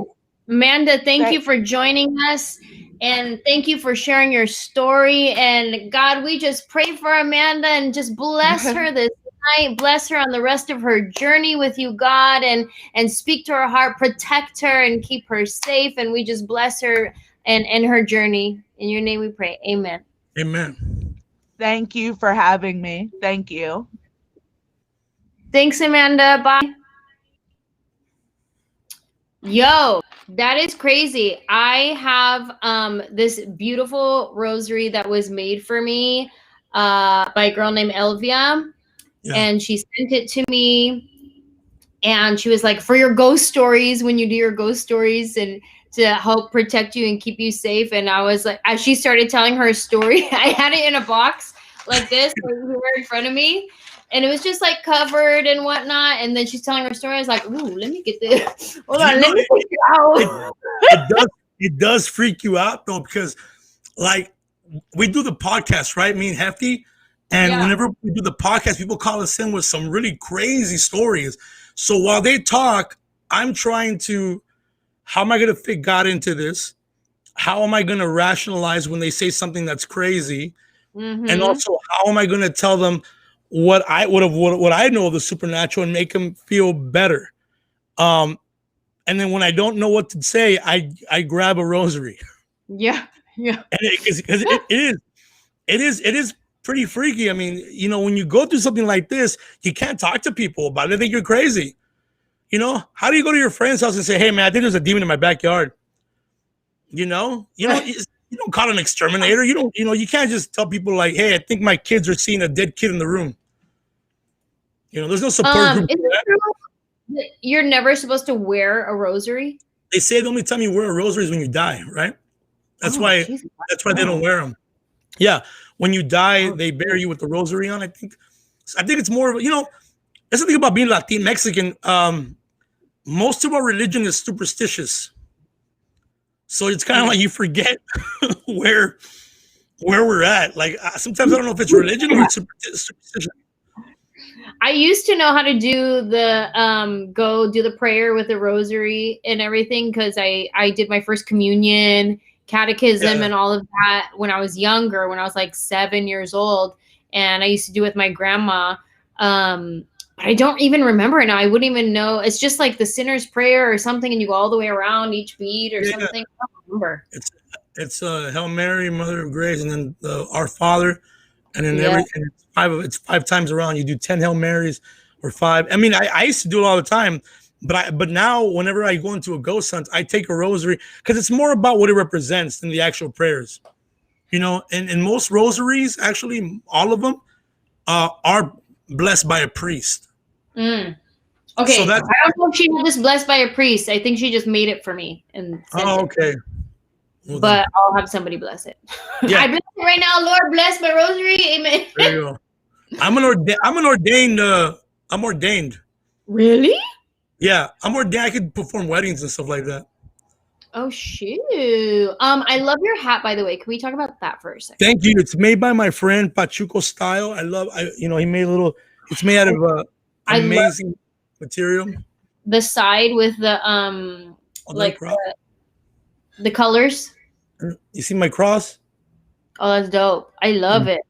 S2: Amanda, thank you for joining us. And thank you for sharing your story. And God, we just pray for Amanda and just bless her this night. Bless her on the rest of her journey with you, God, and speak to her heart, protect her and keep her safe. And we just bless her and her journey. In your name we pray. Amen.
S4: Amen.
S5: Thank you for having me. Thank you.
S2: Thanks, Amanda. Bye. Yo, that is crazy. I have this beautiful rosary that was made for me by a girl named Elvia. Yeah. And she sent it to me. And she was like, for your ghost stories, when you do your ghost stories and to help protect you and keep you safe. And I was like, as she started telling her story, I had it in a box like this right in front of me. And it was just like covered and whatnot. And then she's telling her story. I was like, ooh, let me get this. Hold on, let me freak you out.
S4: It does freak you out though, because like we do the podcast, right? Me and Hefty. And whenever we do the podcast, people call us in with some really crazy stories. So while they talk, I'm trying to, how am I going to fit God into this? How am I going to rationalize when they say something that's crazy? Mm-hmm. And also, how am I going to tell them what I know of the supernatural and make them feel better? And then when I don't know what to say, I grab a rosary.
S2: Yeah. And
S4: because it is pretty freaky. I mean, you know, when you go through something like this, you can't talk to people about it. They think you're crazy. You know, how do you go to your friend's house and say, hey man, I think there's a demon in my backyard? You don't call an exterminator. You can't just tell people like, hey, I think my kids are seeing a dead kid in the room. You know, there's no support group.
S2: Is it true you're never supposed to wear a rosary?
S4: They say the only time you wear a rosary is when you die, right? That's why they don't wear them. Yeah. When you die, they bury you with the rosary on. I think it's more of, you know, that's the thing about being Latin Mexican. Most of our religion is superstitious. So it's kind of like you forget where we're at. Like sometimes I don't know if it's religion or it's superstition.
S2: I used to know how to do the go do the prayer with the rosary and everything because I did my first communion, catechism, and all of that when I was younger, when I was like 7 years old, and I used to do it with my grandma. But I don't even remember it now. I wouldn't even know. It's just like the sinner's prayer or something, and you go all the way around each bead or something. I don't remember.
S4: It's Hail Mary, Mother of Grace, and then Our Father, and then it's 5 times around. You do 10 Hail Marys or 5. I mean, I used to do it all the time, but now whenever I go into a ghost hunt, I take a rosary because it's more about what it represents than the actual prayers. You know, and most rosaries, actually, all of them are blessed by a priest.
S2: Okay, so I don't know if she had this blessed by a priest. I think she just made it for me and
S4: okay.
S2: Well, but I'll have somebody bless it. Yeah. I bless it right now. Lord, bless my rosary. Amen.
S4: There you go. I'm ordained.
S2: Really?
S4: Yeah, I'm ordained. I could perform weddings and stuff like that.
S2: Oh shoot! I love your hat, by the way. Can we talk about that for a second?
S4: Thank you. It's made by my friend Pachuco Style. He made a little. It's made out of amazing material.
S2: The side with the the colors.
S4: You see my cross?
S2: Oh, that's dope. I love it.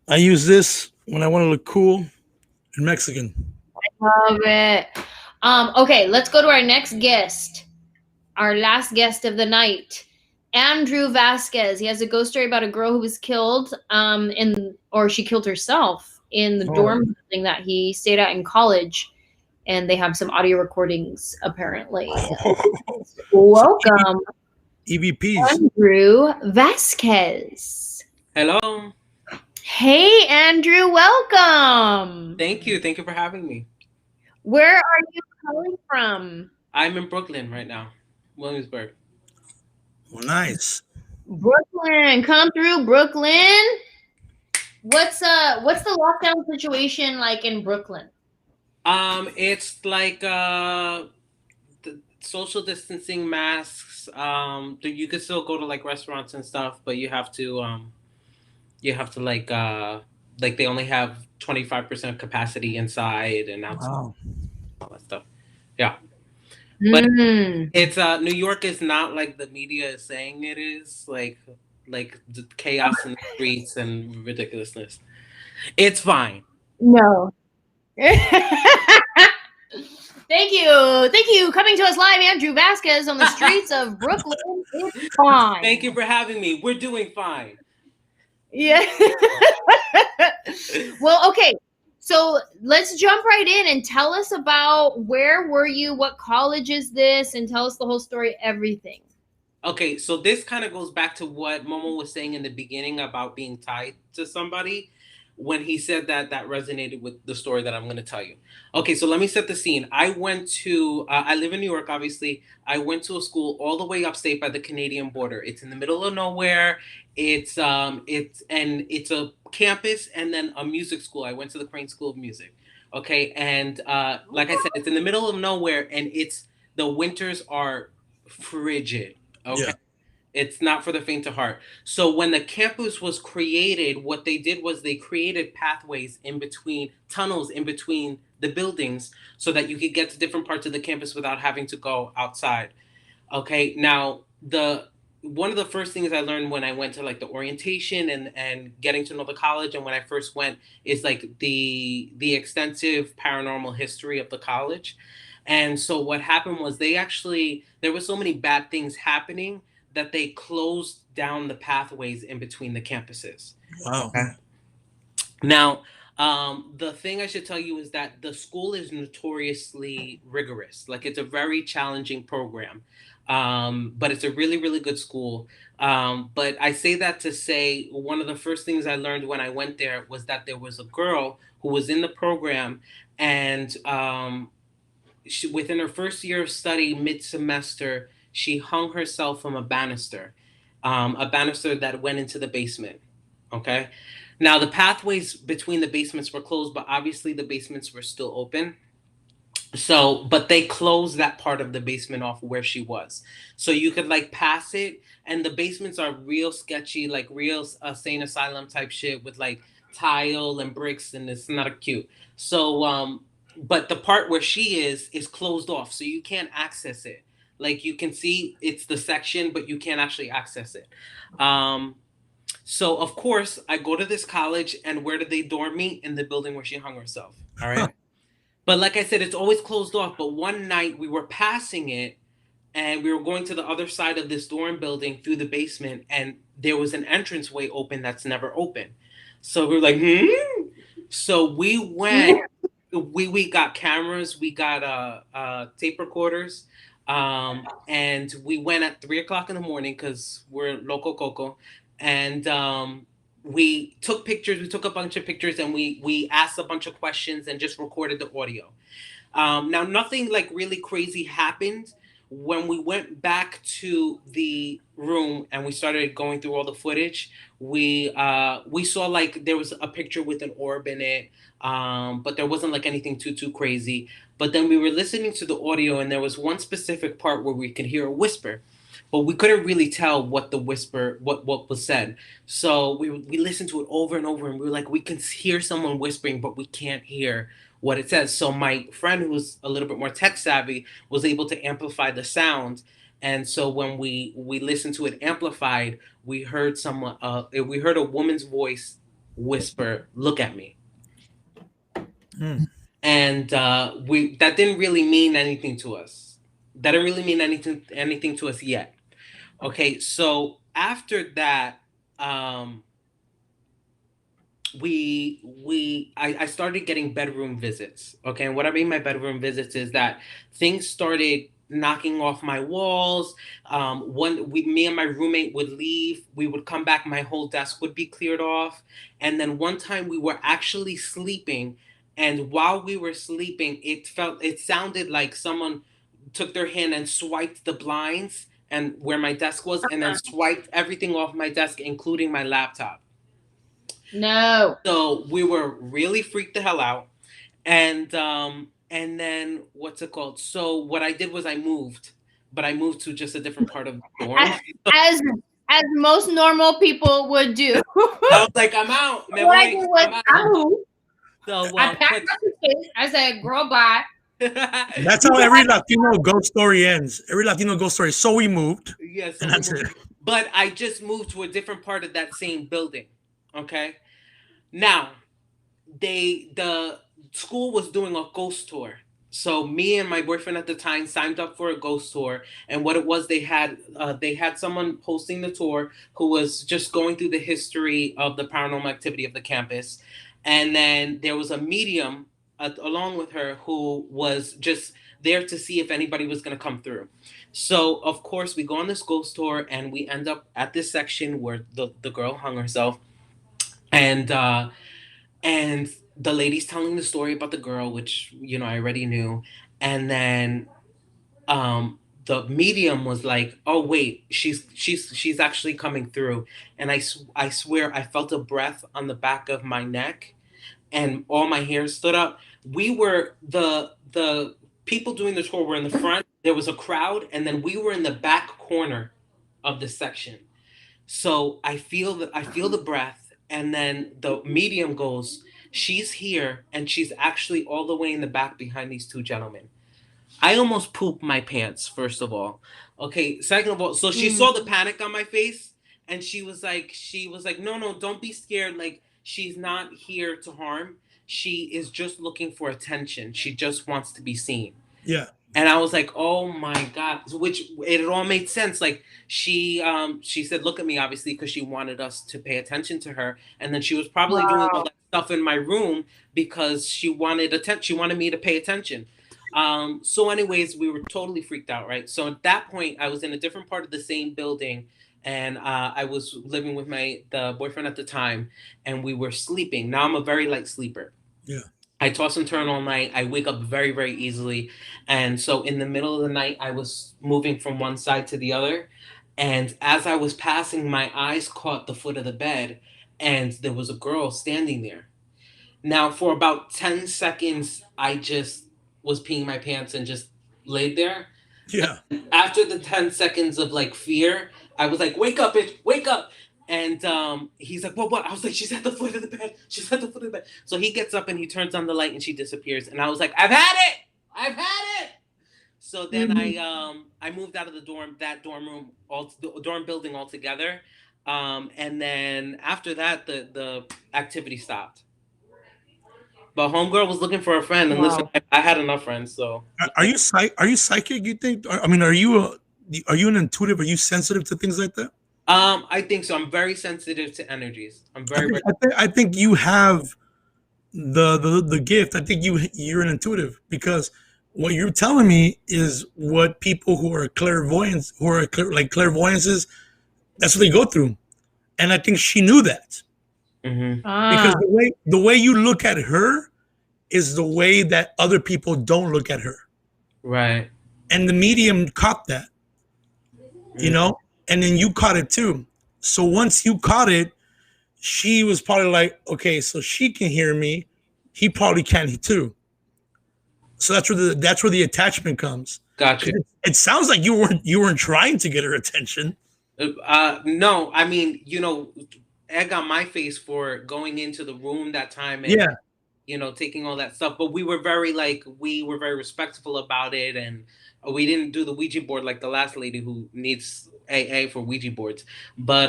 S4: I use this when I want to look cool and Mexican.
S2: I love it. Okay, let's go to our next guest. Our last guest of the night, Andrew Vasquez. He has a ghost story about a girl who was killed or she killed herself in the dorm building that he stayed at in college. And they have some audio recordings, apparently. Welcome,
S4: EVPs.
S2: Andrew Vasquez.
S6: Hello.
S2: Hey, Andrew. Welcome.
S6: Thank you. Thank you for having me.
S2: Where are you calling from?
S6: I'm in Brooklyn right now. Williamsburg.
S4: Well, nice.
S2: Brooklyn. Come through, Brooklyn. What's the lockdown situation like in Brooklyn?
S6: It's like the social distancing, masks. You could still go to like restaurants and stuff, but you have to like they only have 25% capacity inside and outside,
S4: Wow.
S6: all that stuff. Yeah. But
S2: Mm.
S6: it's New York is not like the media is saying it is, like the chaos in the streets and ridiculousness. It's fine.
S2: No. Thank you. Coming to us live, Andrew Vasquez on the streets of Brooklyn. It's fine.
S6: Thank you for having me. We're doing fine.
S2: Yeah. Well, okay. So let's jump right in and tell us about where were you, what college is this, and tell us the whole story, everything.
S6: Okay, so this kind of goes back to what Momo was saying in the beginning about being tied to somebody. When he said that, that resonated with the story that I'm going to tell you. Okay, so let me set the scene. I live in New York, obviously. I went to a school all the way upstate by the Canadian border. It's in the middle of nowhere. It's a campus and then a music school. I went to the Crane School of Music. Okay, and like I said, it's in the middle of nowhere, and the winters are frigid. Okay.
S4: Yeah.
S6: It's not for the faint of heart. So when the campus was created, what they did was they created pathways in between, tunnels in between the buildings so that you could get to different parts of the campus without having to go outside. Okay. Now, the one of the first things I learned when I went to like the orientation and getting to know the college and when I first went is like the extensive paranormal history of the college. And so what happened was there were so many bad things happening that they closed down the pathways in between the campuses.
S4: Wow.
S6: Okay. Now, the thing I should tell you is that the school is notoriously rigorous. Like it's a very challenging program, but it's a really, really good school. But I say that to say one of the first things I learned when I went there was that there was a girl who was in the program, and within her first year of study, mid-semester, she hung herself from a banister that went into the basement. Okay. Now, the pathways between the basements were closed, but obviously the basements were still open. So, but they closed that part of the basement off where she was. So you could like pass it, and the basements are real sketchy, like real sane asylum type shit with like tile and bricks, and it's not a cute. So, but the part where she is closed off, so you can't access it. Like you can see it's the section, but you can't actually access it. So of course I go to this college, and where did they dorm me? In the building where she hung herself. All right. But like I said, it's always closed off. But one night we were passing it, and we were going to the other side of this dorm building through the basement, and there was an entranceway open that's never open. So we were like, So we went. We got cameras. We got tape recorders. And we went at 3 o'clock in the morning because we're loco coco, and we took pictures. We took a bunch of pictures, and we asked a bunch of questions and just recorded the audio. Now, nothing like really crazy happened. When we went back to the room and we started going through all the footage, we saw like there was a picture with an orb in it, but there wasn't like anything too crazy. But then we were listening to the audio, and there was one specific part where we could hear a whisper, but we couldn't really tell what the whisper, what was said. So we listened to it over and over, and we were like, we can hear someone whispering, but we can't hear what it says. So my friend, who was a little bit more tech savvy, was able to amplify the sound. And so when we listened to it amplified, we heard we heard a woman's voice whisper, "Look at me." And we that didn't really mean anything to us. That didn't really mean anything to us yet. Okay, so after that, I started getting bedroom visits. Okay, and what I mean by bedroom visits is that things started knocking off my walls. Me and my roommate would leave. We would come back. My whole desk would be cleared off. And then one time we were actually sleeping, and while we were sleeping, it sounded like someone took their hand and swiped the blinds and where my desk was, and then swiped everything off my desk, including my laptop.
S1: No.
S6: So we were really freaked the hell out. And then what's it called? So what I did was I moved, but I moved to just a different part of the dorm.
S2: As most normal people would do.
S6: I was like, I'm out.
S2: What I did was
S6: I'm out.
S2: I moved.
S6: So
S2: I packed up the space. I said, "Girl, bye."
S4: That's how every Latino ghost story ends. Every Latino ghost story. So we moved.
S6: Yes,
S4: And that's it.
S6: but I just moved to a different part of that same building. Okay. Now, the school was doing a ghost tour. So me and my boyfriend at the time signed up for a ghost tour, and what it was, they had someone hosting the tour who was just going through the history of the paranormal activity of the campus, and then there was a medium along with her who was just there to see if anybody was going to come through. So of course we go on this ghost tour, and we end up at this section where the girl hung herself, and the lady's telling the story about the girl, which I already knew, and then the medium was like, "Oh wait, she's actually coming through," and I swear I felt a breath on the back of my neck, and all my hair stood up. We were the people doing the tour were in the front. There was a crowd, and then we were in the back corner of the section. So I feel the breath, and then the medium goes, "She's here, and she's actually all the way in the back behind these two gentlemen." I almost pooped my pants, first of all. Okay, second of all, so she saw the panic on my face, and she was like, "No, don't be scared. Like, she's not here to harm. She is just looking for attention. She just wants to be seen."
S4: Yeah.
S6: And I was like, "Oh my God," which it all made sense. Like she said, "Look at me," obviously, because she wanted us to pay attention to her. And then she was probably doing all that stuff in my room because she wanted attention. She wanted me to pay attention. So anyways, we were totally freaked out, right? So at that point, I was in a different part of the same building, and I was living with the boyfriend at the time, and we were sleeping. Now I'm a very light sleeper.
S4: Yeah.
S6: I toss and turn all night. I wake up very, very easily. And so in the middle of the night, I was moving from one side to the other. And as I was passing, my eyes caught the foot of the bed, and there was a girl standing there. Now, for about 10 seconds, I just was peeing my pants and just laid there.
S4: Yeah.
S6: After the 10 seconds of like fear, I was like, "Wake up, bitch, wake up." And he's like, "What? I was like, "She's at the foot of the bed. She's at the foot of the bed." So he gets up and he turns on the light, and she disappears. And I was like, "I've had it. I've had it." So then I moved out of that dorm room, the dorm building altogether. And then after that, the activity stopped. But homegirl was looking for a friend, and listen, I had enough friends. So
S4: Are you psychic? You think? I mean, are you an intuitive? Are you sensitive to things like that?
S6: I think so. I'm very sensitive to energies. I'm very.
S4: I think you have the gift. I think you're an intuitive, because what you're telling me is what people who are clairvoyants, like clairvoyances, that's what they go through, and I think she knew that.
S6: Mm-hmm.
S4: Because the way you look at her is the way that other people don't look at her.
S6: Right.
S4: And the medium caught that, and then you caught it too. So once you caught it, she was probably like, "Okay, so she can hear me. He probably can too." So that's where the attachment comes.
S6: Gotcha.
S4: It sounds like you weren't trying to get her attention.
S6: No, I mean, egg on my face for going into the room that time and taking all that stuff. But we were very respectful about it, and we didn't do the Ouija board like the last lady who needs AA for Ouija boards. But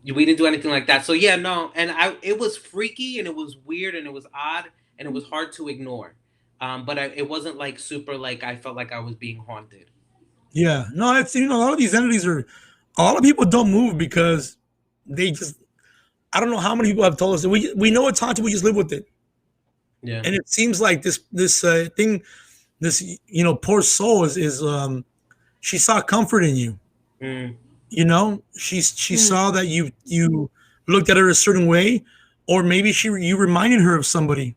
S6: we didn't do anything like that. So yeah, no, and it was freaky, and it was weird, and it was odd, and it was hard to ignore. But it wasn't like super like I felt like I was being haunted.
S4: Yeah, no, it's a lot of these entities a lot of people don't move because they just, I don't know how many people have told us that we know it's haunted, we just live with it.
S6: Yeah.
S4: And it seems like this thing, this poor soul is she saw comfort in you. She saw that you looked at her a certain way, or maybe you reminded her of somebody.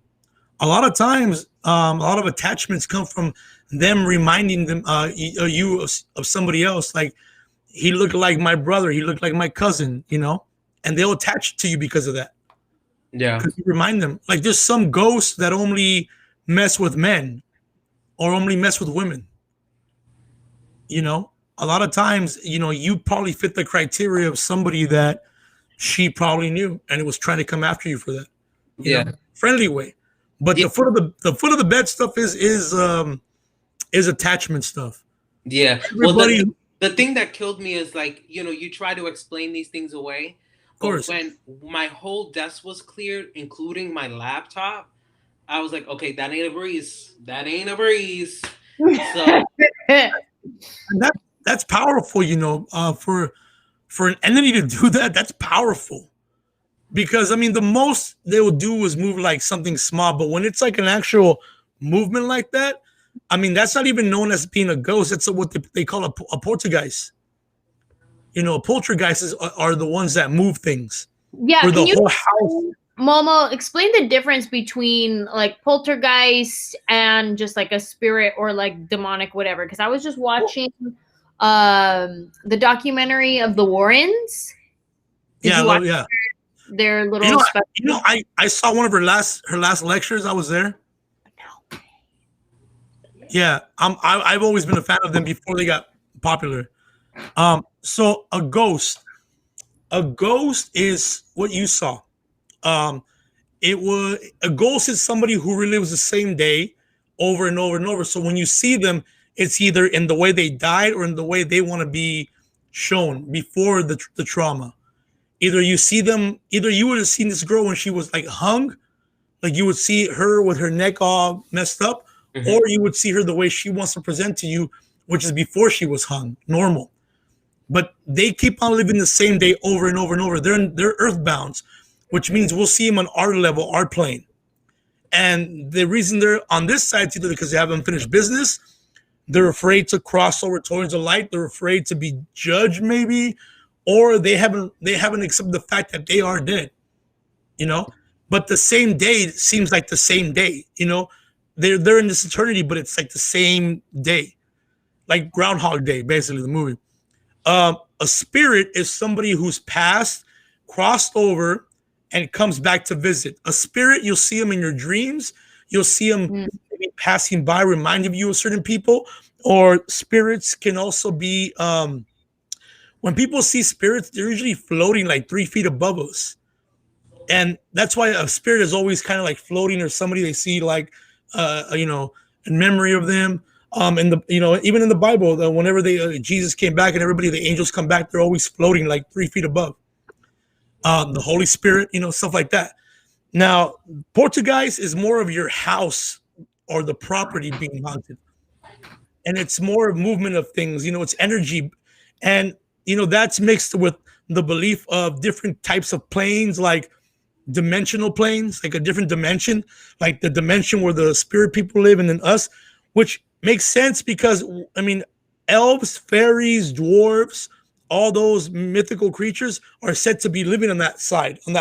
S4: A lot of times, a lot of attachments come from them reminding them you of somebody else. Like, he looked like my brother, he looked like my cousin, and they'll attach to you because of that.
S6: Yeah.
S4: Because you remind them, like there's some ghosts that only mess with men or only mess with women. You know, a lot of times, you know, you probably fit the criteria of somebody that she probably knew and it was trying to come after you for that. You know, friendly way. But the foot of the bed stuff is attachment stuff.
S6: Yeah.
S4: Everybody,
S6: Well, the thing that killed me is like, you know, you try to explain these things away.
S4: Of course.
S6: But when my whole desk was cleared, including my laptop, I was like, okay, that ain't a breeze. That ain't a breeze. So
S4: and that's powerful, you know, for an entity to do that, that's powerful. Because I mean, the most they will do is move like something small, but when it's like an actual movement like that, I mean, that's not even known as being a ghost. That's what they call a poltergeist. You know, poltergeists are the ones that move things.
S2: Yeah,
S4: for the whole house.
S2: Momo, explain the difference between like poltergeist and just like a spirit or like demonic whatever. Because I was just watching the documentary of the Warrens.
S4: Yeah.
S2: Their little
S4: I saw one of her last lectures. I was there. Yeah, I've always been a fan of them before they got popular. So a ghost is what you saw. It was a ghost is somebody who relives the same day over and over and over. So when you see them, it's either in the way they died or in the way they want to be shown before the trauma. Either you see them, either you would have seen this girl when she was like hung, like you would see her with her neck all messed up, or you would see her the way she wants to present to you, which is before she was hung, normal. But they keep on living the same day over and over and over. They're earthbound, which means we'll see them on our level, our plane. And the reason they're on this side is either because they haven't finished business, they're afraid to cross over towards the light, they're afraid to be judged maybe, or they haven't accepted the fact that they are dead, you know. But the same day seems like the same day, you know. They're in this eternity, but it's like the same day, like Groundhog Day, basically the movie. A spirit is somebody who's passed, crossed over, and comes back to visit. A spirit, you'll see them in your dreams. You'll see them maybe passing by, reminding you of certain people. Or spirits can also be, when people see spirits, they're usually floating like 3 feet above us. And that's why a spirit is always kind of like floating, or somebody they see like, you know, in memory of them. And even in the Bible, whenever Jesus came back and everybody, the angels come back, they're always floating like 3 feet above. The Holy Spirit, you know, stuff like that. Now, poltergeist is more of your house or the property being haunted, and it's more of movement of things. You know, it's energy, and you know that's mixed with the belief of different types of planes, like dimensional planes, like a different dimension, like the dimension where the spirit people live, and then us, which makes sense because I mean, elves, fairies, dwarves, all those mythical creatures are said to be living on that side, on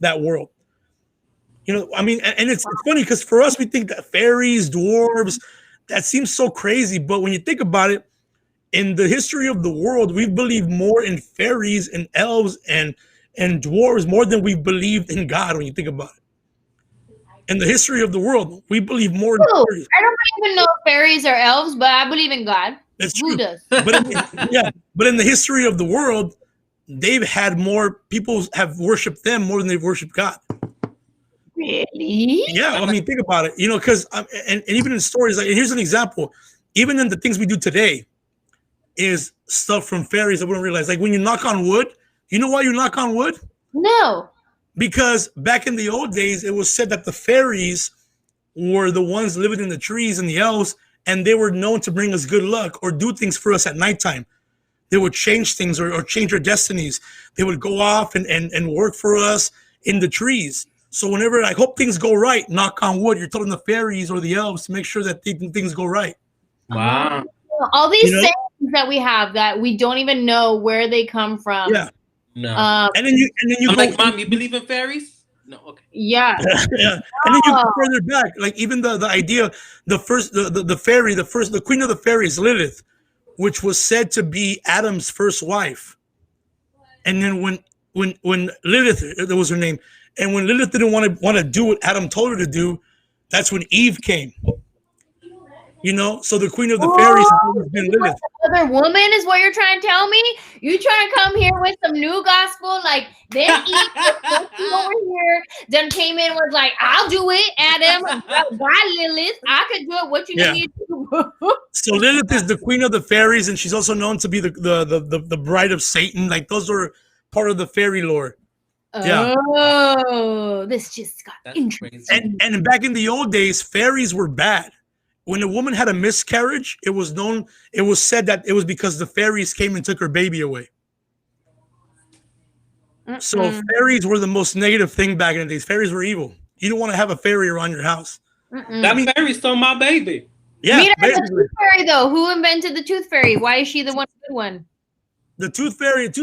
S4: that world. You know, I mean, and it's funny because for us, we think that fairies, dwarves, that seems so crazy. But when you think about it, in the history of the world, we've believed more in fairies and elves and dwarves more than we've believed in God, when you think about it. In the history of the world, we believe more in fairies.
S2: I don't even know if fairies are elves, but I believe in God.
S4: That's
S2: Who
S4: true.
S2: does?
S4: But in the history of the world, they've had more people have worshipped them more than they've worshipped God.
S2: Really?
S4: Yeah, I mean, think about it. You know, because and even in stories, like, and here's an example. Even in the things we do today, is stuff from fairies that we don't realize. Like when you knock on wood, you know why you knock on wood?
S2: No.
S4: Because back in the old days, it was said that the fairies were the ones living in the trees and the elves, and they were known to bring us good luck or do things for us at nighttime. They would change things or change our destinies. They would go off and work for us in the trees. So whenever I hope things go right, knock on wood, you're telling the fairies or the elves to make sure that things go right.
S6: Wow.
S2: All these sayings that we have that we don't even know where they come from.
S4: Yeah.
S6: No.
S4: And then you
S6: I'm
S4: go,
S6: like, Mom, you believe in fairies? No. Okay.
S2: Yeah.
S4: Yeah. And then you go further back, like even the idea, the fairy, the queen of the fairies, Lilith, which was said to be Adam's first wife. And then when Lilith, that was her name, And when Lilith didn't want to do what Adam told her to do, that's when Eve came. You know, so the queen of the fairies has always been Lilith.
S2: Other woman is what you're trying to tell me? You trying to come here with some new gospel? Like, then Eve over here, then came in was like, I'll do it, Adam. Bye, Lilith. I could do it. What you need me to do?
S4: So Lilith is the queen of the fairies, and she's also known to be the bride of Satan. Like, those are part of the fairy lore.
S2: Oh, this just got interesting.
S4: And back in the old days, fairies were bad. When a woman had a miscarriage, it was said that it was because the fairies came and took her baby away. So fairies were the most negative thing back in the days. Fairies were evil. You don't want to have a fairy around your house.
S6: That fairy stole my baby.
S4: Yeah.
S2: The tooth fairy, though. Who invented the tooth fairy? Why is she the good one?
S4: The tooth fairy is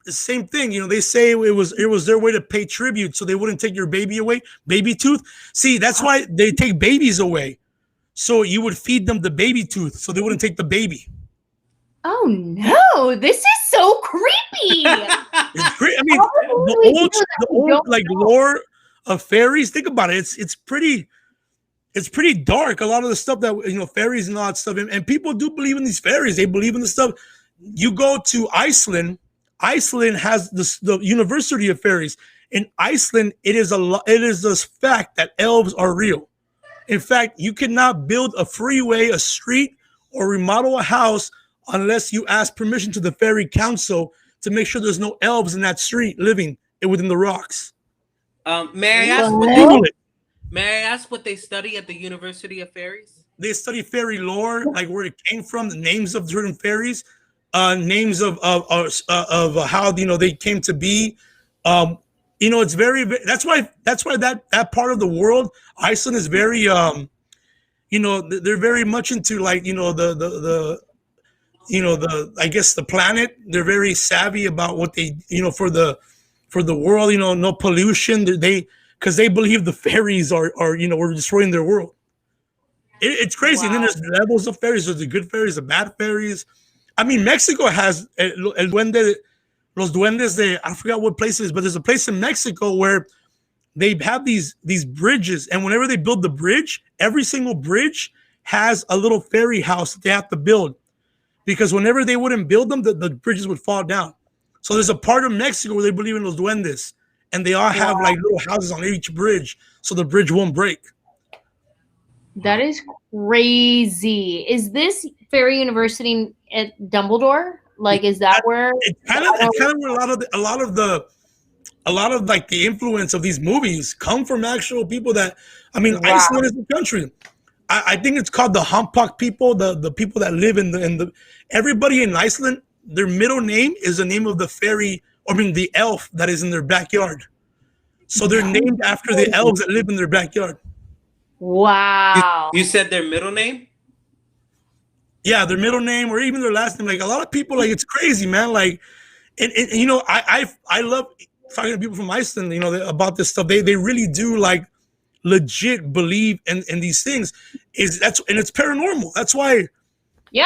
S4: the same thing. You know, they say it was their way to pay tribute, so they wouldn't take your baby away. Baby tooth. See, that's why they take babies away. So you would feed them the baby tooth, so they wouldn't take the baby.
S2: Oh no! This is so creepy.
S4: It's great. I mean, the old like lore of fairies. Think about it. It's pretty dark. A lot of the stuff that fairies and all that stuff, and people do believe in these fairies. They believe in the stuff. You go to Iceland. Iceland has the University of Fairies. In Iceland, it is the fact that elves are real. In fact, you cannot build a freeway, a street, or remodel a house unless you ask permission to the fairy council to make sure there's no elves in that street living within the rocks.
S6: May I ask what they study at the University of Fairies?
S4: They study fairy lore, like where it came from, the names of certain fairies, names of how they came to be. It's very. That's why that part of the world, Iceland, is very. They're very much into like I guess the planet. They're very savvy about what they for the world. No pollution. Because they believe the fairies are we're destroying their world. It's crazy. Wow. And then there's levels of fairies. There's the good fairies, the bad fairies. I mean, Mexico has El Duende. Los Duendes, I forgot what place it is, but there's a place in Mexico where they have these bridges, and whenever they build the bridge, every single bridge has a little fairy house that they have to build, because whenever they wouldn't build them, the bridges would fall down. So there's a part of Mexico where they believe in Los Duendes, and they all have like little houses on each bridge, so the bridge won't break.
S2: That is crazy. Is this Fairy University at Dumbledore? Like, is that where
S4: it's kind of where a lot of like the influence of these movies come from actual people that, I mean, wow. Iceland is a country. I think it's called the Hampok people, the people that live in the everybody in Iceland, their middle name is the name of the elf that is in their backyard. So they're named after the elves that live in their backyard.
S2: Wow.
S6: You said their middle name?
S4: Yeah, their middle name or even their last name. Like a lot of people, like it's crazy, man. Like, and I love talking to people from Iceland, about this stuff. They really do like legit believe in these things. And it's paranormal. That's why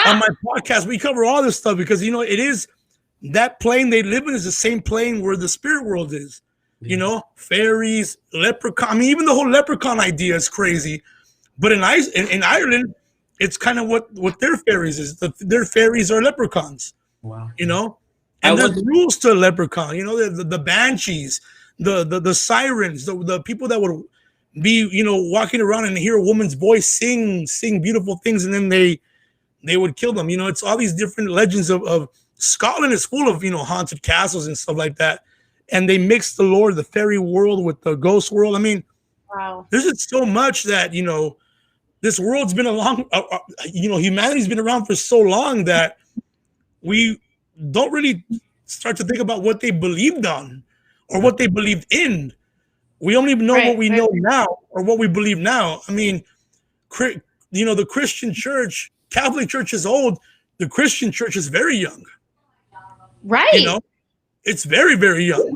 S4: on my podcast we cover all this stuff, because it is that plane they live in is the same plane where the spirit world is. Fairies, leprechaun. I mean, even the whole leprechaun idea is crazy. But in Ireland, it's kind of what their fairies is. Their fairies are leprechauns. Wow. And there's rules to a leprechaun. The banshees, the sirens, the people that would be walking around and hear a woman's voice sing beautiful things, and then they would kill them. It's all these different legends of Scotland is full of haunted castles and stuff like that, and they mix the lore, the fairy world with the ghost world. I mean, wow, there's just so much that this world's been humanity's been around for so long that we don't really start to think about what they believed on or what they believed in. We only know what we know now or what we believe now. I mean, the Christian church, Catholic Church is old. The Christian church is very young.
S2: Right.
S4: It's very, very young.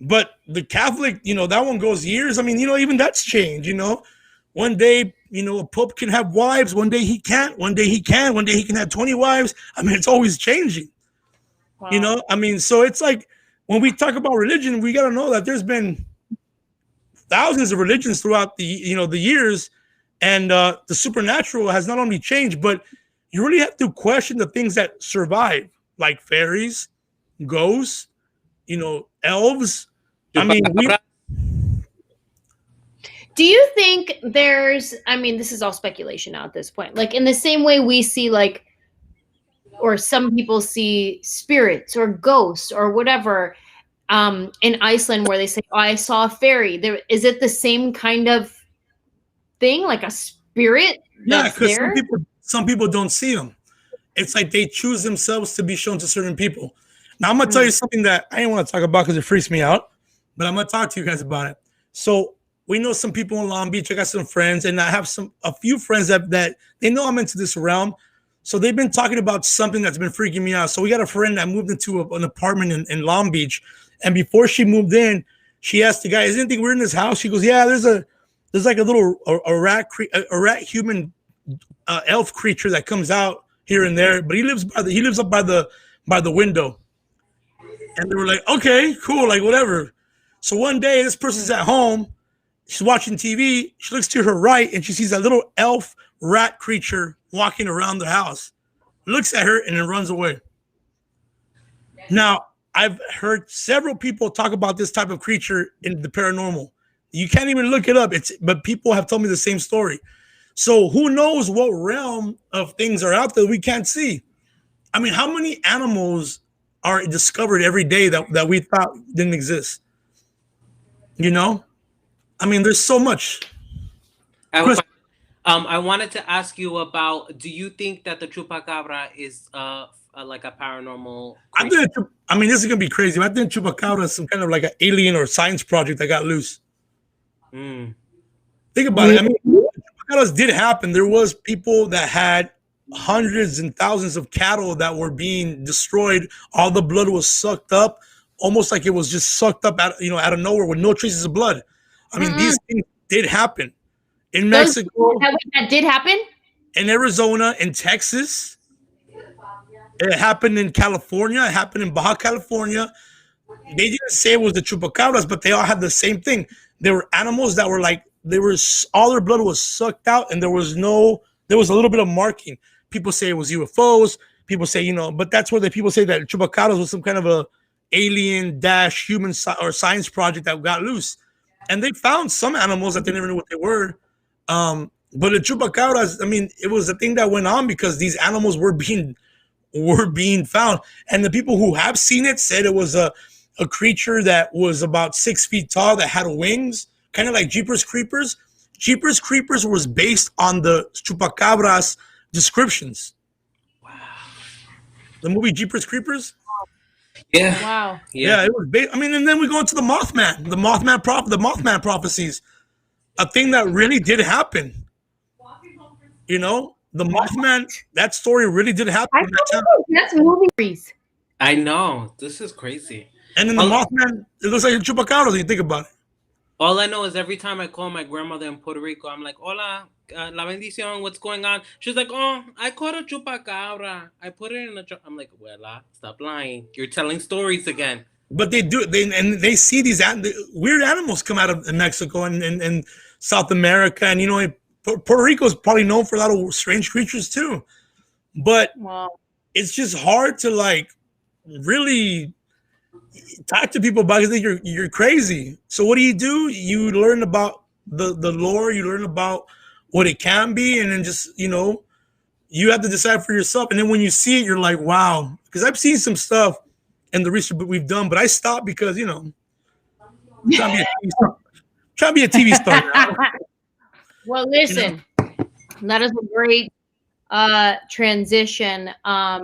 S4: But the Catholic, that one goes years. I mean, even that's changed, One day, a pope can have wives. One day he can't. One day he can. One day he can have 20 wives. I mean, it's always changing. Wow. I mean, so it's like when we talk about religion, we got to know that there's been thousands of religions throughout the years, and the supernatural has not only changed, but you really have to question the things that survive, like fairies, ghosts, elves. I mean,
S2: do you think there's, I mean, this is all speculation now at this point, like in the same way we see like, or some people see spirits or ghosts or whatever, in Iceland where they say, oh, I saw a fairy. There, is it the same kind of thing, like a spirit?
S4: Yeah, because some people don't see them. It's like they choose themselves to be shown to certain people. Now I'm gonna tell you something that I didn't want to talk about because it freaks me out, but I'm gonna talk to you guys about it. So we know some people in Long Beach. I got some friends, and I have a few friends that they know I'm into this realm. So they've been talking about something that's been freaking me out. So we got a friend that moved into an apartment in Long Beach, and before she moved in, she asked the guy, "Is anything weird in this house?" She goes, "Yeah, there's like a little a rat human elf creature that comes out here and there, but he lives up by the window." And they were like, "Okay, cool, like whatever." So one day, this person's at home, she's watching TV. She looks to her right, and she sees a little elf rat creature walking around the house. Looks at her and then runs away. Now, I've heard several people talk about this type of creature in the paranormal. You can't even look it up. But people have told me the same story. So who knows what realm of things are out there we can't see? I mean, how many animals are discovered every day that we thought didn't exist? I mean, there's so much.
S6: I wanted to ask you about, do you think that the chupacabra is like a paranormal creature?
S4: I mean, this is going to be crazy. I think chupacabra is some kind of like an alien or science project that got loose. Think about it. I mean, chupacabras did happen. There was people that had hundreds and thousands of cattle that were being destroyed. All the blood was sucked up, almost like it was just sucked up out of nowhere with no traces of blood. I mean, these things did happen in Mexico.
S2: That did happen
S4: in Arizona, in Texas. It happened in California. It happened in Baja California. They didn't say it was the chupacabras, but they all had the same thing. There were animals that were like, all their blood was sucked out, and there was a little bit of marking. People say it was UFOs. People say, but that's where the people say that chupacabras was some kind of a alien human or science project that got loose. And they found some animals that they never knew what they were. But the chupacabras, I mean, it was a thing that went on because these animals were being found. And the people who have seen it said it was a creature that was about 6 feet tall that had wings, kind of like Jeepers Creepers. Jeepers Creepers was based on the chupacabras descriptions.
S6: Wow.
S4: The movie Jeepers Creepers?
S6: Yeah.
S2: Wow.
S4: Yeah, it was based. I mean, and then we go into the Mothman prophecies, a thing that really did happen. The Mothman, that story really did happen.
S2: That's movies.
S6: I know. This is crazy.
S4: And then the Mothman, it looks like a chupacabra when you think about it.
S6: All I know is every time I call my grandmother in Puerto Rico, I'm like, "Hola, la bendición, what's going on?" She's like, "Oh, I caught a chupacabra. I put it in a." I'm like, "Well, stop lying. You're telling stories again."
S4: But they see these weird animals come out of Mexico and South America, and Puerto Rico is probably known for a lot of strange creatures too. But it's just hard to like really talk to people about it. They think you're crazy. So what do? You learn about the lore, you learn about what it can be, and then just you have to decide for yourself. And then when you see it, you're like, wow. Because I've seen some stuff in the research we've done, but I stopped because I'm trying to be a TV star.
S2: Well, listen, that is a great transition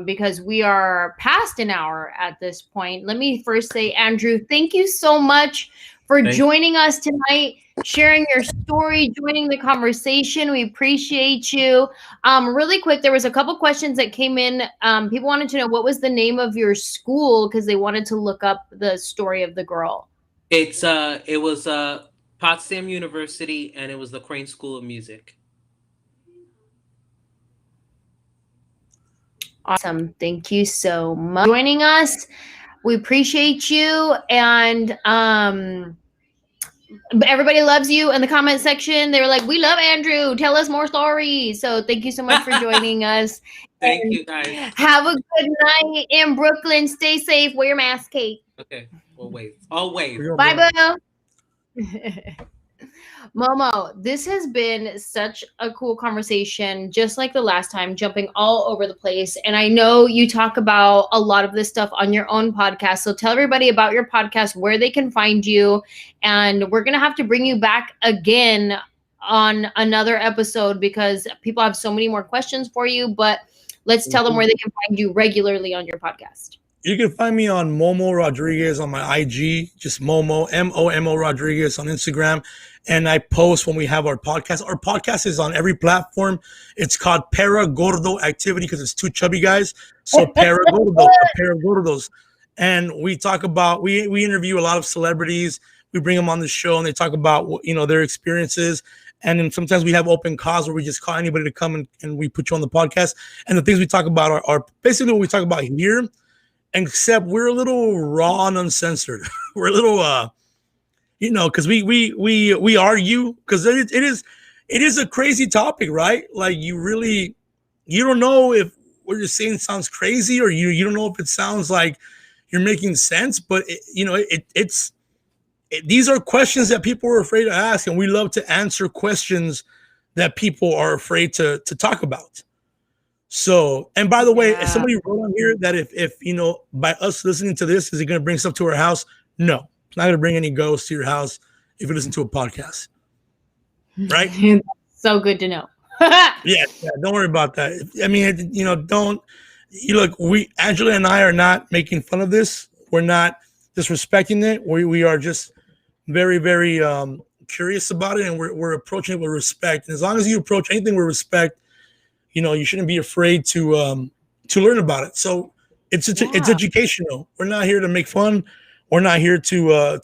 S2: because we are past an hour at this point. Let me first say, Andrew, thank you so much for joining us tonight, sharing your story, joining the conversation. We appreciate you. Really quick, there was a couple questions that came in. People wanted to know what was the name of your school because they wanted to look up the story of the girl.
S6: It was Potsdam University, and it was the Crane School of Music.
S2: Awesome. Thank you so much for joining us. We appreciate you, and everybody loves you in the comment section. They were like, we love Andrew. Tell us more stories. So thank you so much for joining us.
S6: Thank you, guys.
S2: Have a good night in Brooklyn. Stay safe. Wear your mask, Kate.
S6: Okay, we'll wait. I'll wait.
S2: Bye, boo. Momo, this has been such a cool conversation, just like the last time, jumping all over the place. And I know you talk about a lot of this stuff on your own podcast. So tell everybody about your podcast, where they can find you. And we're going to have to bring you back again on another episode because people have so many more questions for you. But let's tell them where they can find you regularly on your podcast.
S4: You can find me on Momo Rodriguez on my IG, just Momo, Momo Rodriguez on Instagram. And I post when we have our podcast. Our podcast is on every platform. It's called Para Gordo Activity because it's two chubby guys. So Para Gordo, Para Gordos. And we talk about, we interview a lot of celebrities. We bring them on the show and they talk about, their experiences. And then sometimes we have open calls where we just call anybody to come and we put you on the podcast. And the things we talk about are basically what we talk about here. Except we're a little raw and uncensored. We're a little, because we argue because it is a crazy topic, right? Like you don't know if what you're saying sounds crazy or you don't know if it sounds like you're making sense. But these are questions that people are afraid to ask, and we love to answer questions that people are afraid to talk about. So, and by the way, if somebody wrote on here that if by us listening to this, is it going to bring stuff to our house? No, it's not going to bring any ghosts to your house if you listen to a podcast, right?
S2: So good to know.
S4: yeah, don't worry about that. I mean, Anjelah and I are not making fun of this. We're not disrespecting it. We are just very, very curious about it, and we're approaching it with respect. And as long as you approach anything with respect, you shouldn't be afraid to learn about it. So it's educational. We're not here to make fun. We're not here to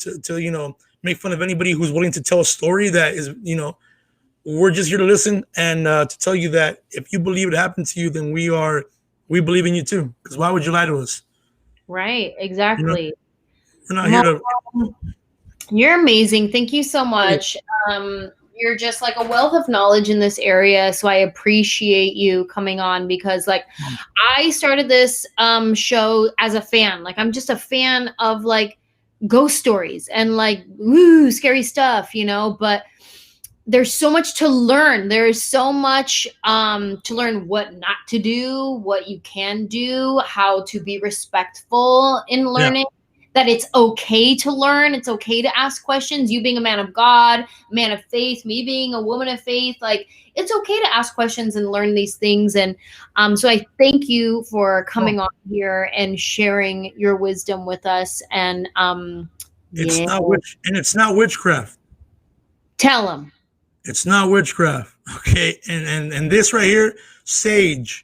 S4: make fun of anybody who's willing to tell a story that is, we're just here to listen and to tell you that if you believe it happened to you, then we believe in you too. Because why would you lie to us?
S2: Right. Exactly.
S4: We're not here to.
S2: You're amazing. Thank you so much. You're just like a wealth of knowledge in this area. So I appreciate you coming on because I started this show as a fan. Like I'm just a fan of like ghost stories and like, woo, scary stuff, but there's so much to learn. There's so much to learn what not to do, what you can do, how to be respectful in learning. That it's okay to learn. It's okay to ask questions. You being a man of God, a man of faith, me being a woman of faith, like it's okay to ask questions and learn these things. And so I thank you for coming on here and sharing your wisdom with us. And
S4: it's not witchcraft.
S2: Tell them.
S4: It's not witchcraft. Okay. And this right here, sage.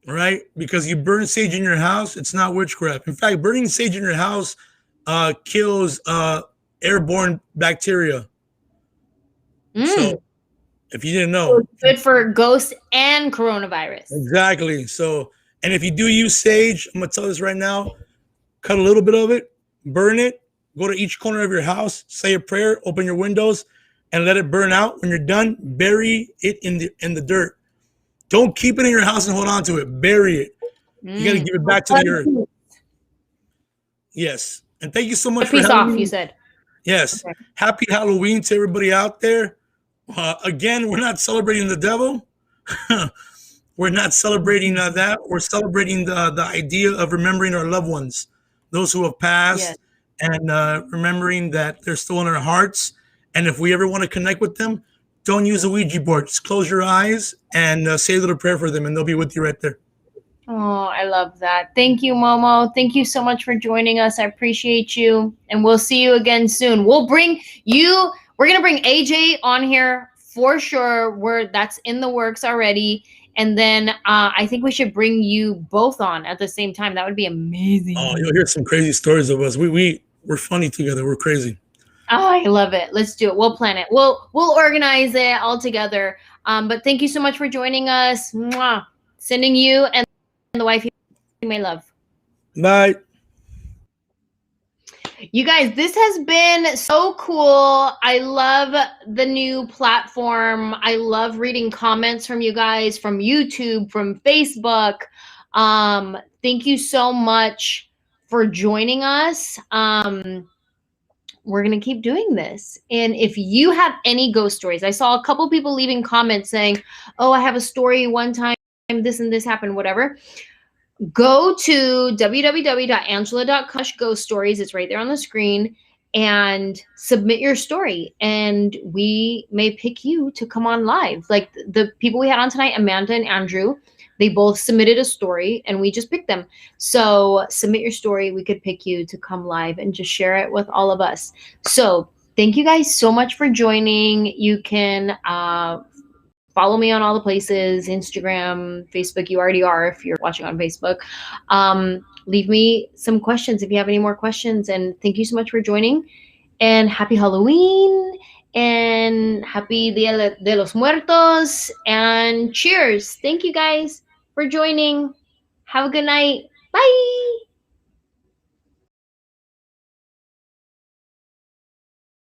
S4: Right? Because you burn sage in your house, it's not witchcraft. In fact, burning sage in your house kills airborne bacteria. So if you didn't know.
S2: So it's good for ghosts and coronavirus.
S4: Exactly. So, and if you do use sage, I'm going to tell this right now, cut a little bit of it, burn it, go to each corner of your house, say a prayer, open your windows, and let it burn out. When you're done, bury it in the dirt. Don't keep it in your house and hold on to it. Bury it. You got to give it back to the earth. Yes. And thank you so much for
S2: having me. You said.
S4: Yes. Okay. Happy Halloween to everybody out there. Again, we're not celebrating the devil. We're not celebrating that. We're celebrating the idea of remembering our loved ones, those who have passed, and remembering that they're still in our hearts. And if we ever want to connect with them, don't use a Ouija board. Just close your eyes and say a little prayer for them, and they'll be with you right there.
S2: Oh, I love that. Thank you, Momo. Thank you so much for joining us. I appreciate you, and we'll see you again soon. We're going to bring AJ on here for sure. That's in the works already. And then I think we should bring you both on at the same time. That would be amazing.
S4: Oh, you'll hear some crazy stories of us. We're funny together. We're crazy.
S2: Oh, I love it. Let's do it. We'll plan it. We'll organize it all together. But thank you so much for joining us. Mwah. Sending you and the wife you may love.
S4: Bye.
S2: You guys, this has been so cool. I love the new platform. I love reading comments from you guys, from YouTube, from Facebook. Thank you so much for joining us. We're going to keep doing this. And if you have any ghost stories, I saw a couple people leaving comments saying, oh, I have a story one time, this and this happened, whatever. Go to www.anjelah.com/ghost stories. It's right there on the screen, and submit your story. And we may pick you to come on live. Like the people we had on tonight, Amanda and Andrew, they both submitted a story and we just picked them. So submit your story. We could pick you to come live and just share it with all of us. So thank you guys so much for joining. You can follow me on all the places, Instagram, Facebook. You already are if you're watching on Facebook. Leave me some questions if you have any more questions. And thank you so much for joining. And happy Halloween. And happy Dia de los Muertos. And cheers. Thank you guys for joining. Have a good night. Bye.